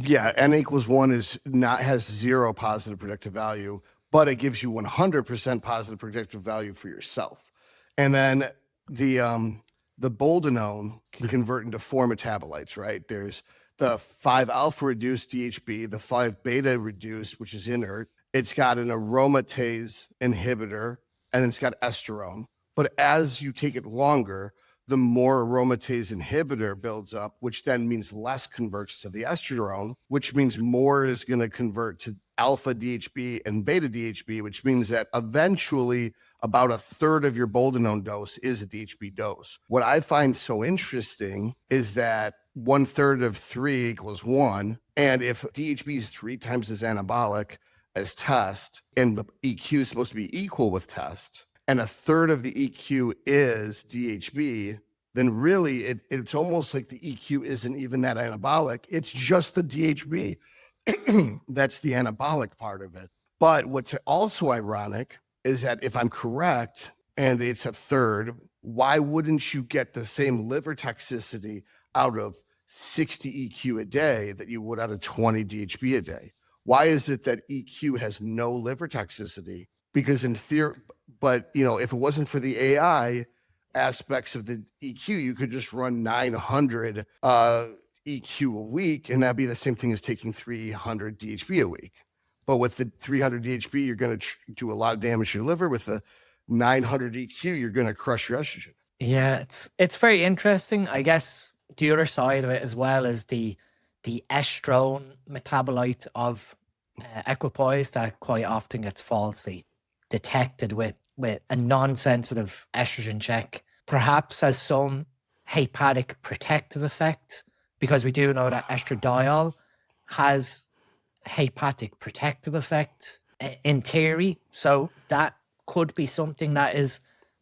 yeah, N equals 1 has 0 positive predictive value, but it gives you 100% positive predictive value for yourself. And then the boldenone can convert into 4 metabolites, right? There's the 5-alpha reduced DHB, the 5-beta reduced, which is inert. It's got an aromatase inhibitor, and it's got esterone. But as you take it longer, the more aromatase inhibitor builds up, which then means less converts to the esterone, which means more is going to convert to alpha DHB and beta DHB, which means that eventually about a third of your boldenone dose is a DHB dose. What I find so interesting is that 1/3 of 3 equals 1. And if DHB is 3 times as anabolic as test, and EQ is supposed to be equal with test, and a third of the EQ is DHB, then really it's almost like the EQ isn't even that anabolic. It's just the DHB. That's the anabolic part of it. But what's also ironic is that if I'm correct and it's a third, why wouldn't you get the same liver toxicity out of 60 EQ a day that you would out of 20 DHB a day? Why is it that EQ has no liver toxicity? Because in theory, but if it wasn't for the AI aspects of the EQ, you could just run 900 EQ a week, and that'd be the same thing as taking 300 DHB a week. But with the 300 DHB, you're going to do a lot of damage to your liver. With the 900 EQ, you're going to crush your estrogen. Yeah, it's very interesting. I guess the other side of it as well is the estrone metabolite of equipoise that quite often gets falsely detected with a non-sensitive estrogen check, perhaps has some hepatic protective effect, because we do know that estradiol has hepatic protective effect in theory. So that could be something that is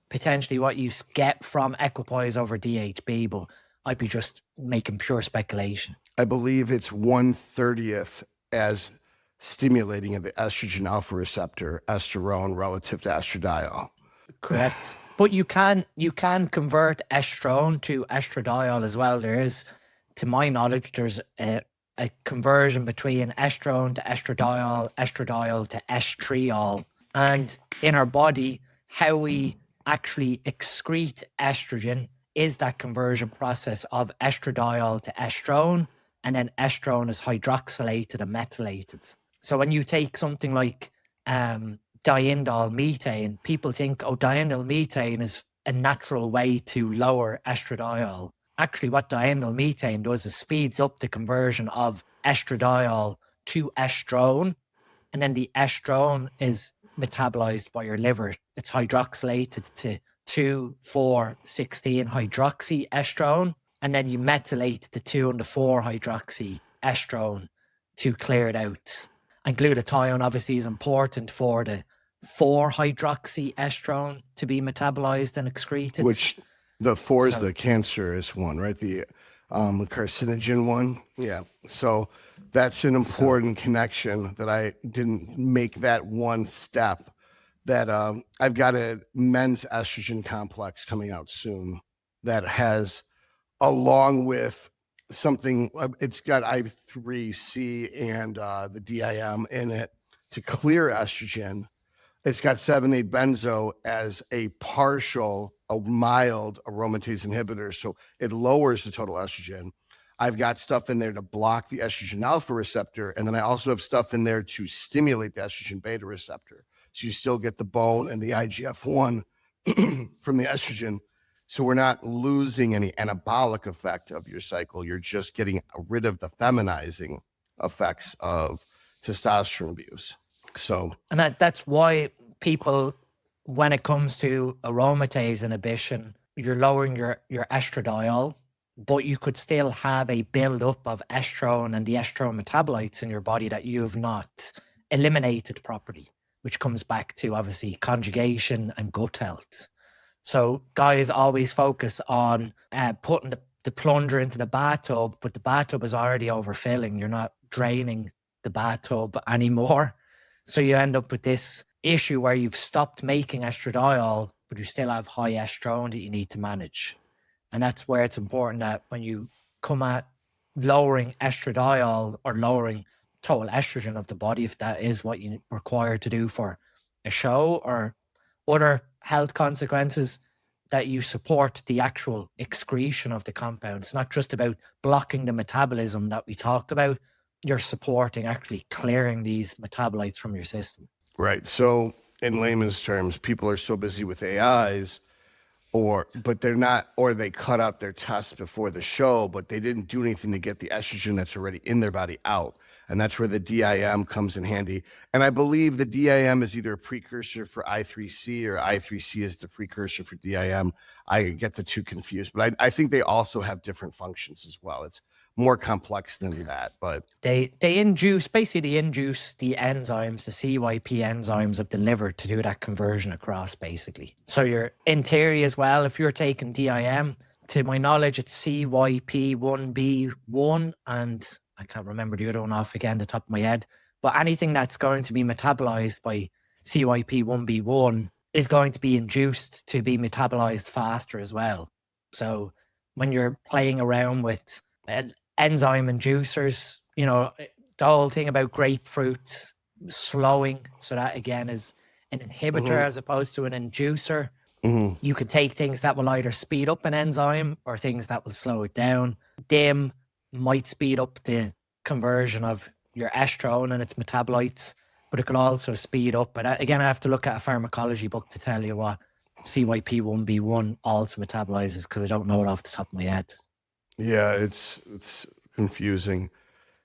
potentially what you get from equipoise over DHB, but I'd be just making pure speculation. I believe it's 1/30th as stimulating of the estrogen alpha receptor, estrone, relative to estradiol. Correct. But you can convert estrone to estradiol as well. There is, to my knowledge, there's a conversion between estrone to estradiol, estradiol to estriol. And in our body, how we actually excrete estrogen is that conversion process of estradiol to estrone, and then estrone is hydroxylated and methylated. So when you take something like diindol methane, people think, oh, diindol methane is a natural way to lower estradiol. Actually, what diindol methane does is speeds up the conversion of estradiol to estrone, and then the estrone is metabolized by your liver. It's hydroxylated to 2,4,16 hydroxy estrone, and then you methylate the 2 and the 4 hydroxy estrone to clear it out. And glutathione obviously is important for the 4 hydroxy estrone to be metabolized and excreted. Which the 4 is the cancerous one, right? The the carcinogen one. Yeah. So that's an important connection that I didn't make that one step. That I've got a men's estrogen complex coming out soon that has, along with something, it's got I3C and the DIM in it to clear estrogen. It's got 7,8-benzo as a partial, a mild aromatase inhibitor. So it lowers the total estrogen. I've got stuff in there to block the estrogen alpha receptor. And then I also have stuff in there to stimulate the estrogen beta receptor. So you still get the bone and the IGF-1 from the estrogen. So we're not losing any anabolic effect of your cycle. You're just getting rid of the feminizing effects of testosterone abuse. So, and that's why people, when it comes to aromatase inhibition, you're lowering your estradiol, but you could still have a buildup of estrone and the estrone metabolites in your body that you've not eliminated properly, which comes back to obviously conjugation and gut health. So guys always focus on putting the plunger into the bathtub, but the bathtub is already overfilling. You're not draining the bathtub anymore. So you end up with this issue where you've stopped making estradiol, but you still have high estrone that you need to manage. And that's where it's important that when you come at lowering estradiol or lowering total estrogen of the body, if that is what you require to do for a show or other health consequences, that you support the actual excretion of the compound. It's not just about blocking the metabolism that we talked about. You're supporting actually clearing these metabolites from your system. right. So in layman's terms, people are so busy with AIs, but they're not, or they cut out their tests before the show, but they didn't do anything to get the estrogen that's already in their body out. And that's where the DIM comes in handy. And I believe the DIM is either a precursor for I3C or I3C is the precursor for DIM. I get the two confused, but I think they also have different functions as well. It's more complex than that, but they induce the enzymes, the CYP enzymes of the liver to do that conversion across, basically. So you're in theory as well, if you're taking DIM, to my knowledge, it's CYP1B1, and I can't remember the other one off again the top of my head, but anything that's going to be metabolized by CYP1B1 is going to be induced to be metabolized faster as well. So when you're playing around with enzyme inducers, you know, the whole thing about grapefruit slowing, so that again is an inhibitor as opposed to an inducer. You could take things that will either speed up an enzyme or things that will slow it down. DIM might speed up the conversion of your estrone and its metabolites, but it could also speed up. But again, I have to look at a pharmacology book to tell you what CYP1B1 also metabolizes, because I don't know it off the top of my head. yeah, it's confusing.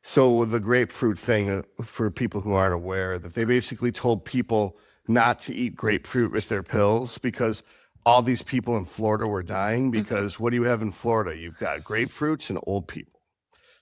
So the grapefruit thing, for people who aren't aware, that they basically told people not to eat grapefruit with their pills because all these people in Florida were dying. Because what do you have in Florida? You've got grapefruits and old people.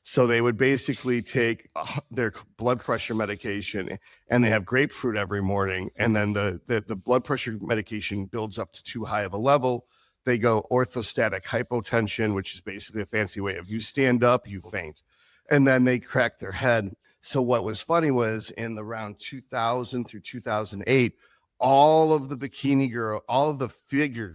So they would basically take their blood pressure medication and they have grapefruit every morning. And then the blood pressure medication builds up to too high of a level. They go orthostatic hypotension, which is basically a fancy way of you stand up, you faint. And then they crack their head. So what was funny was in the round 2000 through 2008, all of the figure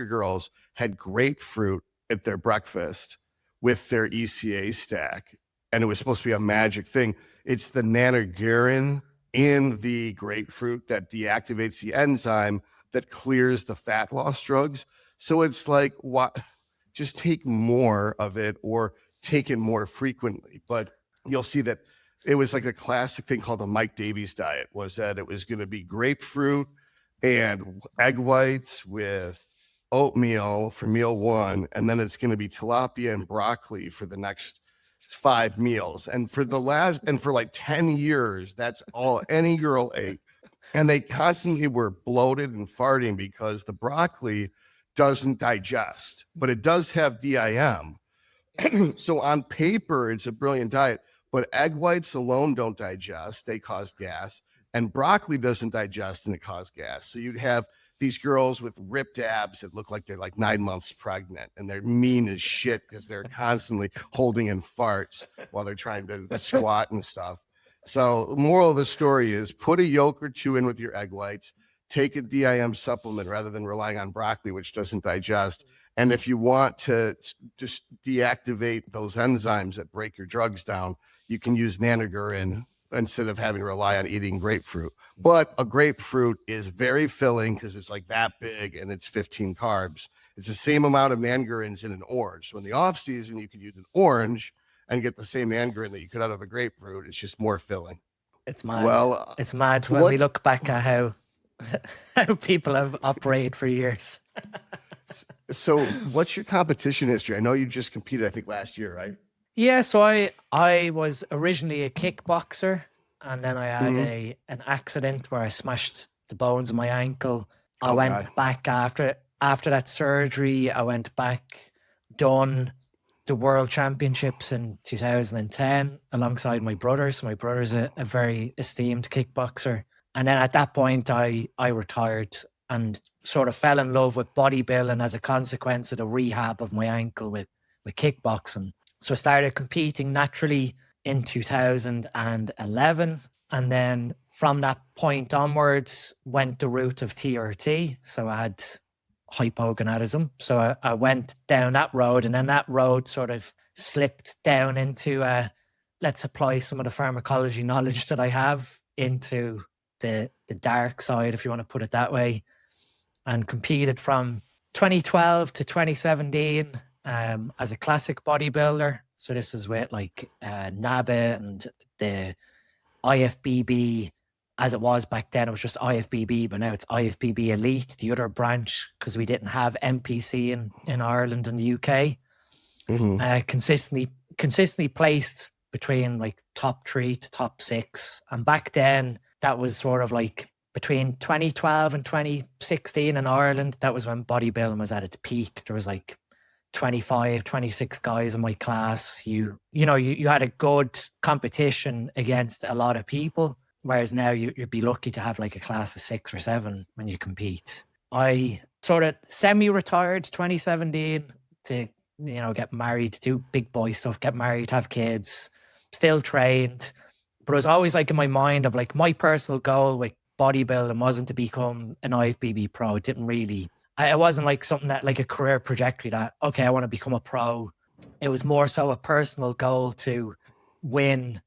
girls had grapefruit at their breakfast with their ECA stack. And it was supposed to be a magic thing. It's the nanogerin in the grapefruit that deactivates the enzyme that clears the fat loss drugs. So it's like, what? Just take more of it or take it more frequently. But you'll see that it was like a classic thing called the Mike Davies diet, was that it was going to be grapefruit and egg whites with oatmeal for meal one, and then it's going to be tilapia and broccoli for the next 5 meals. And for like 10 years, that's all any girl ate. And they constantly were bloated and farting because the broccoli doesn't digest, but it does have DIM. So on paper, it's a brilliant diet, but egg whites alone don't digest. They cause gas. and broccoli doesn't digest and it causes gas. So you'd have these girls with ripped abs that look like they're like 9 months pregnant, and they're mean as shit because they're constantly holding in farts while they're trying to squat and stuff. So the moral of the story is put a yolk or two in with your egg whites, take a DIM supplement rather than relying on broccoli, which doesn't digest. And if you want to just deactivate those enzymes that break your drugs down, you can use Nanogurin instead of having to rely on eating grapefruit. But a grapefruit is very filling because it's like that big and it's 15 carbs. It's the same amount of Nangurins in an orange. So in the off season, you could use an orange and get the same Nangurin that you could out of a grapefruit. It's just more filling. It's mad. Well, it's mad when we look back at how people have operated for years. So what's your competition history? I know you just competed, I think, last year, right? Yeah, so I was originally a kickboxer, and then I had an accident where I smashed the bones of my ankle. I went back after that surgery. I went back, done the world championships in 2010 alongside my brother. So my brother's a very esteemed kickboxer. And then at that point, I retired and sort of fell in love with bodybuilding as a consequence of the rehab of my ankle with kickboxing. So I started competing naturally in 2011. And then from that point onwards, went the route of TRT. So I had hypogonadism. So I went down that road, and then that road sort of slipped down into, let's apply some of the pharmacology knowledge that I have into the dark side, if you want to put it that way, and competed from 2012 to 2017 as a classic bodybuilder. So this is with like NABA and the IFBB. As it was back then, it was just IFBB, but now it's IFBB Elite, the other branch, because we didn't have MPC in Ireland and the UK. Consistently placed between like top 3 to top 6. And back then, that was sort of like between 2012 and 2016 in Ireland. That was when bodybuilding was at its peak. There was like 25, 26 guys in my class. You had a good competition against a lot of people. Whereas now you'd be lucky to have like a class of 6 or 7 when you compete. I sort of semi-retired 2017 to, get married, do big boy stuff, get married, have kids, still trained. But it was always like in my mind of like my personal goal with bodybuilding wasn't to become an IFBB pro. It didn't really, it wasn't like something that like a career trajectory that, okay, I want to become a pro. It was more so a personal goal to win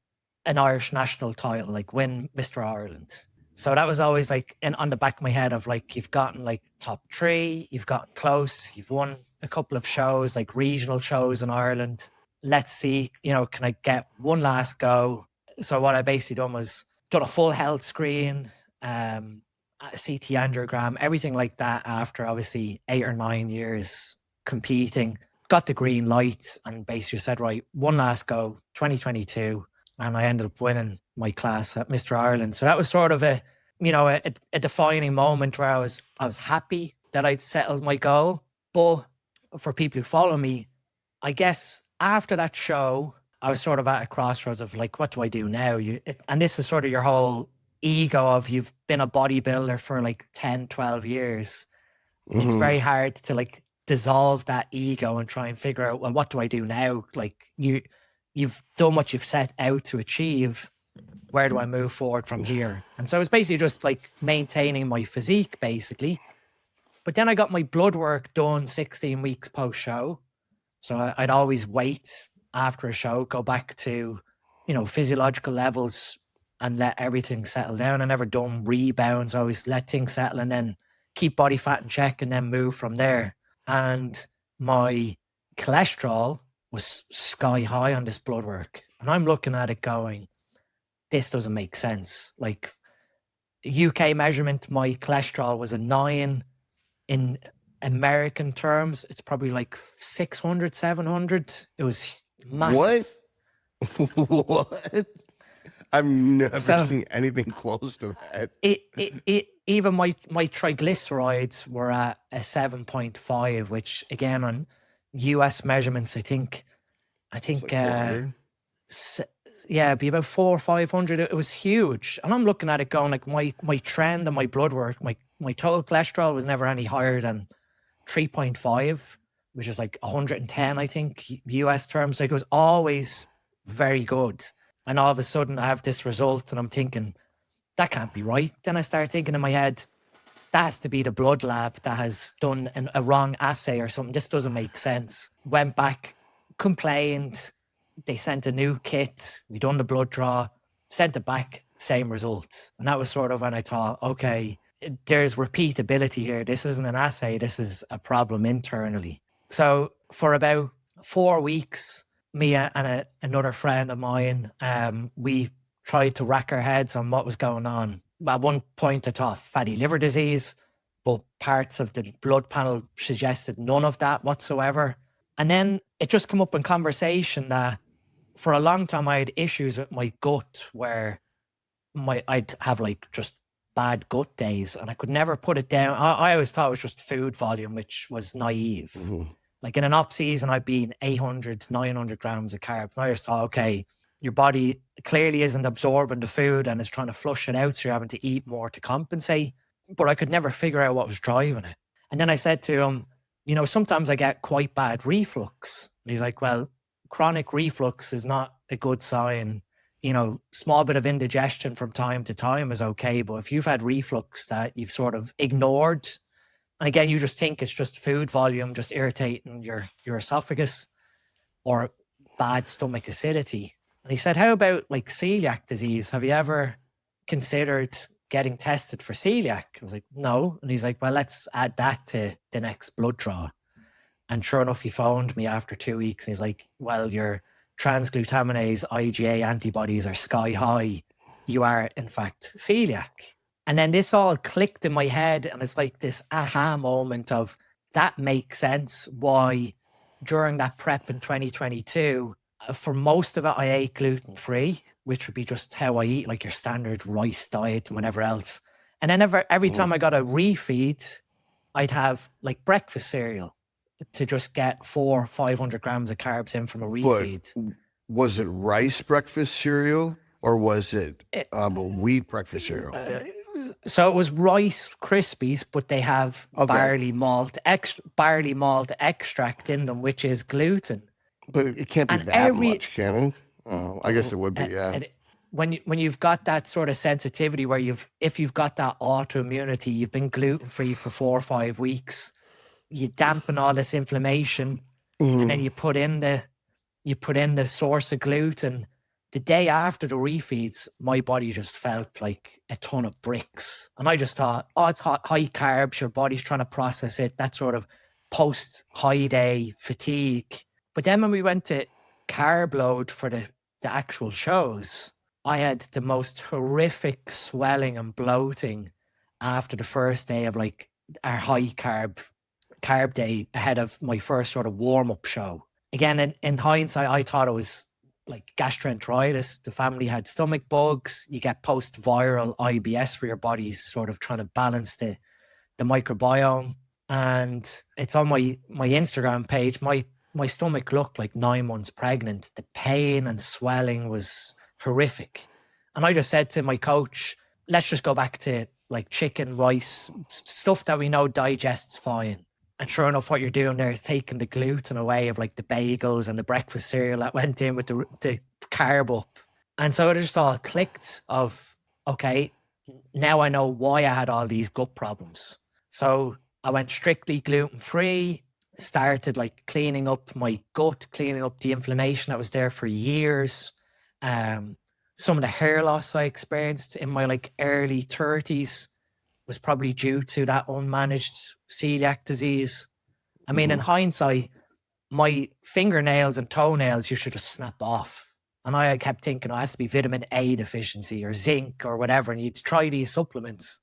an Irish national title, like win Mr. Ireland. So that was always like on the back of my head of like, you've gotten like top 3, you've gotten close, you've won a couple of shows, like regional shows in Ireland. Let's see, can I get one last go? So what I basically done was done a full health screen, a CT angiogram, everything like that after obviously 8 or 9 years competing, got the green light and basically said, right, one last go, 2022. And I ended up winning my class at Mr. Ireland. So that was sort of a defining moment where I was happy that I'd settled my goal. But for people who follow me, I guess after that show, I was sort of at a crossroads of like, what do I do now? And this is sort of your whole ego of you've been a bodybuilder for like 10, 12 years. It's very hard to like dissolve that ego and try and figure out, well, what do I do now? Like you've done what you've set out to achieve. Where do I move forward from here? And so it was basically just like maintaining my physique, basically. But then I got my blood work done 16 weeks post-show. So I'd always wait after a show, go back to, physiological levels and let everything settle down. I never done rebounds. I always let things settle and then keep body fat in check and then move from there. And my cholesterol was sky high on this blood work. And I'm looking at it going, this doesn't make sense. Like UK measurement, my cholesterol was a 9. In American terms, it's probably like 600, 700. It was massive. What? I've never seen anything close to that. Even my triglycerides were at a 7.5, which again on US measurements, I think Like Yeah, it'd be about 400 or 500. It was huge. And I'm looking at it going like my trend and my blood work, my total cholesterol was never any higher than 3.5, which is like 110, I think, US terms. Like it was always very good. And all of a sudden I have this result and I'm thinking, that can't be right. Then I start thinking in my head, that has to be the blood lab that has done a wrong assay or something. This doesn't make sense. Went back, complained. They sent a new kit. We done the blood draw, sent it back, same results. And that was sort of when I thought, okay, there's repeatability here. This isn't an assay. This is a problem internally. So for about 4 weeks, me and another friend of mine, we tried to rack our heads on what was going on. At one point, I thought fatty liver disease, but parts of the blood panel suggested none of that whatsoever. And then it just came up in conversation that for a long time I had issues with my gut where I'd have like just bad gut days and I could never put it down. I always thought it was just food volume, which was naive. Mm-hmm. Like in an off season, I'd be 800, 900 grams of carbs. And I just thought, okay, your body clearly isn't absorbing the food and is trying to flush it out. So you're having to eat more to compensate. But I could never figure out what was driving it. And then I said to him, you know, sometimes I get quite bad reflux. And he's like, well, chronic reflux is not a good sign. You know, small bit of indigestion from time to time is okay. But if you've had reflux that you've sort of ignored, and again, you just think it's just food volume, just irritating your esophagus or bad stomach acidity. And he said, how about like celiac disease? Have you ever considered getting tested for celiac? I was like, no. And he's like, well, let's add that to the next blood draw. And sure enough, he phoned me after 2 weeks. And he's like, well, your transglutaminase IgA antibodies are sky high. You are, in fact, celiac. And then this all clicked in my head. And it's like this aha moment of that makes sense why during that prep in 2022, for most of it, I ate gluten-free, which would be just how I eat, like your standard rice diet and whatever else. And then every time I got a refeed, I'd have like breakfast cereal to just get 400 or 500 grams of carbs in from a refeed. But was it rice breakfast cereal or was it wheat breakfast cereal? So it was Rice Krispies, but they have barley malt extract in them, which is gluten. But it can't be that much, can it? Oh, I guess it would be, yeah. And when you've got that sort of sensitivity where if you've got that autoimmunity, you've been gluten-free for 4 or 5 weeks, you dampen all this inflammation, and then you put in the source of gluten. The day after the refeeds, my body just felt like a ton of bricks. And I just thought, oh, it's high carbs, your body's trying to process it, that sort of post-high day fatigue. But then when we went to carb load for the actual shows, I had the most horrific swelling and bloating after the first day of like our high carb day ahead of my first sort of warm-up show. Again, in hindsight, I thought it was like gastroenteritis. The family had stomach bugs. You get post-viral IBS where your body's sort of trying to balance the microbiome. And it's on my Instagram page. My stomach looked like 9 months pregnant. The pain and swelling was horrific. And I just said to my coach, let's just go back to like chicken, rice, stuff that we know digests fine. And sure enough, what you're doing there is taking the gluten away of like the bagels and the breakfast cereal that went in with the carb up. And so it just all clicked of, okay, now I know why I had all these gut problems. So I went strictly gluten-free, started like cleaning up my gut, cleaning up the inflammation that was there for years. Some of the hair loss I experienced in my like early 30s was probably due to that unmanaged celiac disease. I mean, in hindsight, my fingernails and toenails, you should just snap off. And I kept thinking, it has to be vitamin A deficiency or zinc or whatever. And you'd try these supplements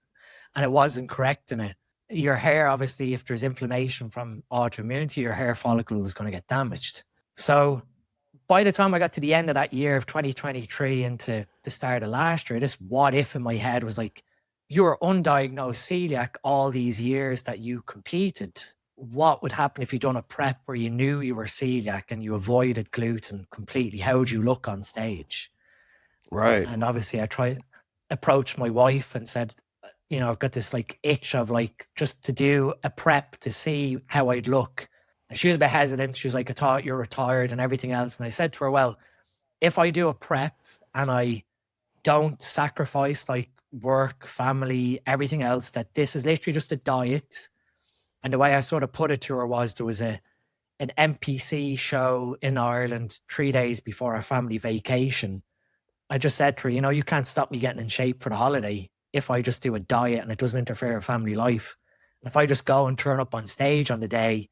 and it wasn't correcting it. Your hair, obviously, if there's inflammation from autoimmunity, your hair follicle is going to get damaged. So by the time I got to the end of that year of 2023 into the start of last year, this what if in my head was like, you're undiagnosed celiac all these years that you competed. What would happen if you'd done a prep where you knew you were celiac and you avoided gluten completely? How would you look on stage? Right. And obviously approached my wife and said, I've got this like itch of like just to do a prep to see how I'd look. And she was a bit hesitant. She was like, I thought you're retired and everything else. And I said to her, well, if I do a prep and I don't sacrifice like work, family, everything else, that this is literally just a diet. And the way I sort of put it to her was there was an NPC show in Ireland 3 days before our family vacation. I just said to her, you can't stop me getting in shape for the holiday if I just do a diet and it doesn't interfere with family life. And if I just go and turn up on stage on the day,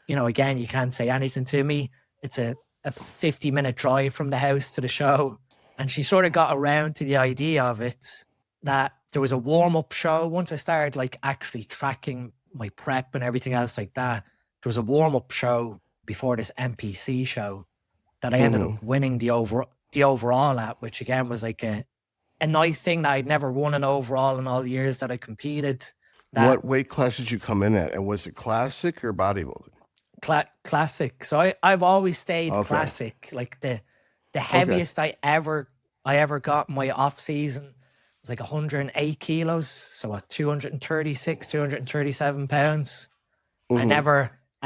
again, you can't say anything to me. It's a 50-minute drive from the house to the show. And she sort of got around to the idea of it, that there was a warm-up show. Once I started like actually tracking my prep and everything else like that, there was a warm-up show before this NPC show that I ended up winning the overall at, which again was like a nice thing that I'd never won an overall in all the years that I competed. What weight class did you come in at? And was it classic or bodybuilding? Classic. So I've always stayed classic. Like the heaviest I ever got in my off season was like 108 kilos. So at 236, 237 pounds. I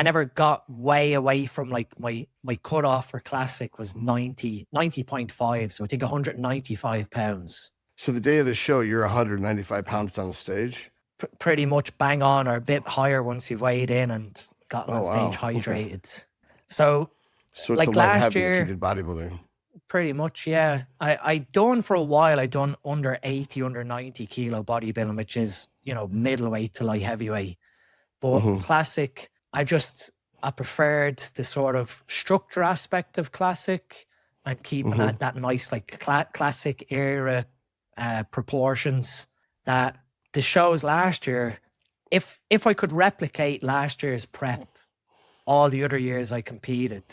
never got way away from like my cutoff for classic was 90.5. So I think 195 pounds. So the day of the show, you're 195 pounds on the stage? Pretty much bang on, or a bit higher once you've weighed in and gotten on stage hydrated. Okay. So it's like a light last heavy year, if you did bodybuilding. Pretty much, yeah. I done for a while. I done under 80, under 90 kilo bodybuilding, which is middleweight to light heavyweight. But classic, I preferred the sort of structure aspect of classic and keeping that nice like classic era proportions. That the shows last year, if I could replicate last year's prep, all the other years I competed,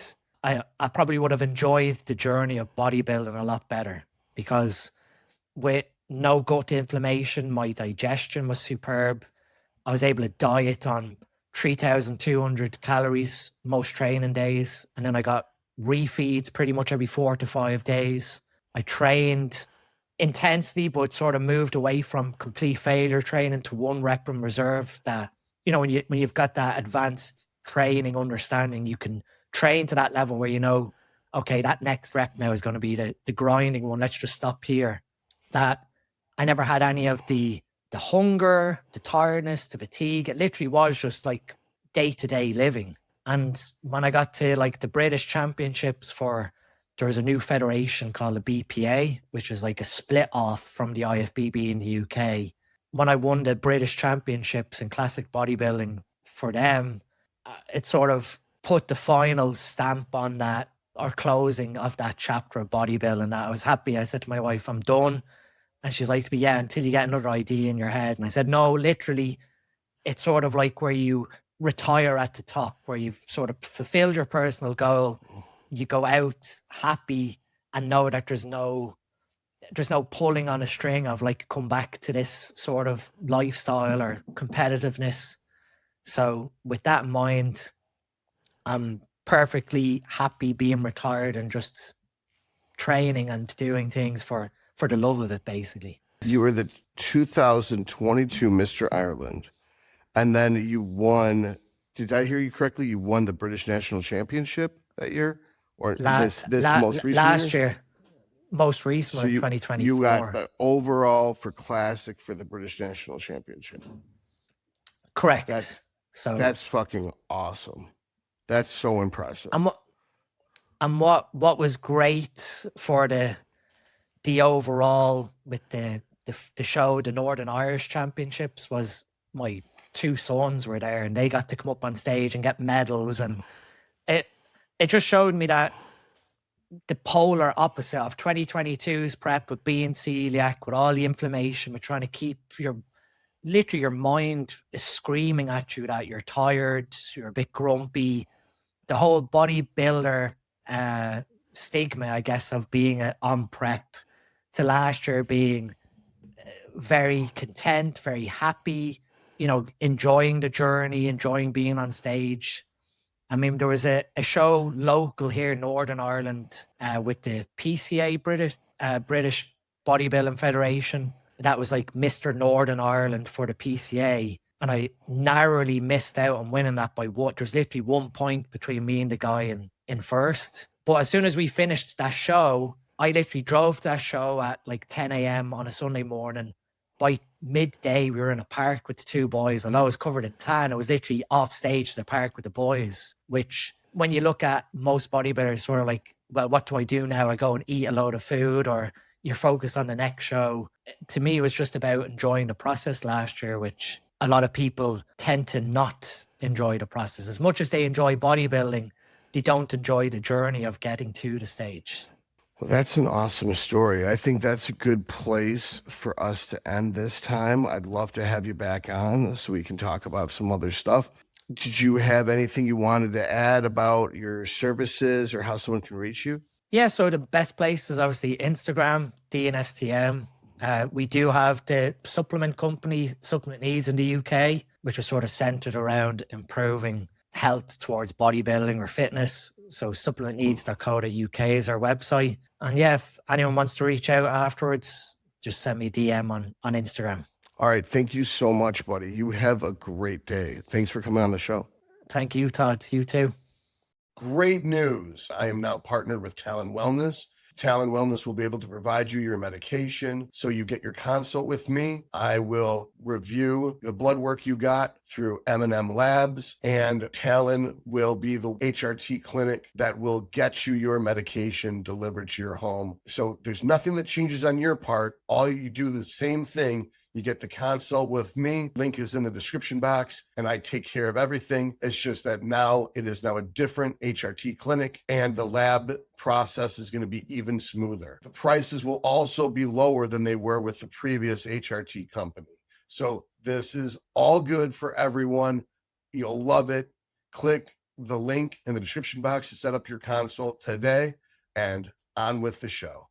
I probably would have enjoyed the journey of bodybuilding a lot better, because with no gut inflammation, my digestion was superb. I was able to diet on 3,200 calories most training days. And then I got refeeds pretty much every 4 to 5 days. I trained intensely, but sort of moved away from complete failure training to 1 rep in reserve. That, when you've got that advanced training understanding, you can train to that level where okay, that next rep now is going to be the grinding one. Let's just stop here. That I never had any of the hunger, the tiredness, the fatigue. It literally was just like day-to-day living. And when I got to like the British Championships, there was a new federation called the BPA, which is like a split off from the IFBB in the UK. When I won the British Championships in classic bodybuilding for them, it sort of put the final stamp on that, or closing of that chapter of bodybuilding. That I was happy. I said to my wife, I'm done. And she's like to me, yeah, until you get another idea in your head. And I said, no, literally, it's sort of like where you retire at the top, where you've sort of fulfilled your personal goal. You go out happy and know that there's no pulling on a string of like, come back to this sort of lifestyle or competitiveness. So with that in mind, I'm perfectly happy being retired and just training and doing things for the love of it, basically. You were the 2022 Mr. Ireland, and then you won. Did I hear you correctly? You won the British National Championship that year, or this most recent last year? Most recent, so 2024. You got the overall for classic for the British National Championship. Correct. That's fucking awesome. That's so impressive. And what was great for the overall with the show, the Northern Irish Championships, was my 2 sons were there and they got to come up on stage and get medals, and it just showed me that the polar opposite of 2022's prep, with being celiac, with all the inflammation, with trying to keep your mind is screaming at you that you're tired, you're a bit grumpy. The whole bodybuilder stigma, I guess, of being on prep, to last year being very content, very happy, enjoying the journey, enjoying being on stage. I mean, there was a show local here in Northern Ireland with the PCA British Bodybuilding Federation. That was like Mr. Northern Ireland for the PCA. And I narrowly missed out on winning that by what? There's literally 1 point between me and the guy in first. But as soon as we finished that show, I literally drove to that show at like 10 a.m. on a Sunday morning. By midday, we were in a park with the two boys, and I was covered in tan. I was literally off stage in the park with the boys, which when you look at most bodybuilders, sort of like, well, what do I do now? I go and eat a load of food, or you're focused on the next show. To me, it was just about enjoying the process last year, which a lot of people tend to not enjoy the process. As much as they enjoy bodybuilding, they don't enjoy the journey of getting to the stage. Well, that's an awesome story. I think that's a good place for us to end this time. I'd love to have you back on so we can talk about some other stuff. Did you have anything you wanted to add about your services or how someone can reach you? Yeah, so the best place is obviously Instagram, DNSTM. We do have the supplement company, Supplement Needs in the UK, which is sort of centered around improving health towards bodybuilding or fitness. So supplementneeds.co.uk is our website. And yeah, if anyone wants to reach out afterwards, just send me a DM on Instagram. All right. Thank you so much, buddy. You have a great day. Thanks for coming on the show. Thank you, Todd. You too. Great news. I am now partnered with Talon Wellness. Talon Wellness will be able to provide you your medication. So you get your consult with me. I will review the blood work you got through M&M Labs, and Talon will be the HRT clinic that will get you your medication delivered to your home. So there's nothing that changes on your part. All you do the same thing. You get the consult with me. Link is in the description box, and I take care of everything. It's just that now it is now a different HRT clinic, and the lab process is going to be even smoother. The prices will also be lower than they were with the previous HRT company. So this is all good for everyone. You'll love it. Click the link in the description box to set up your consult today, and on with the show.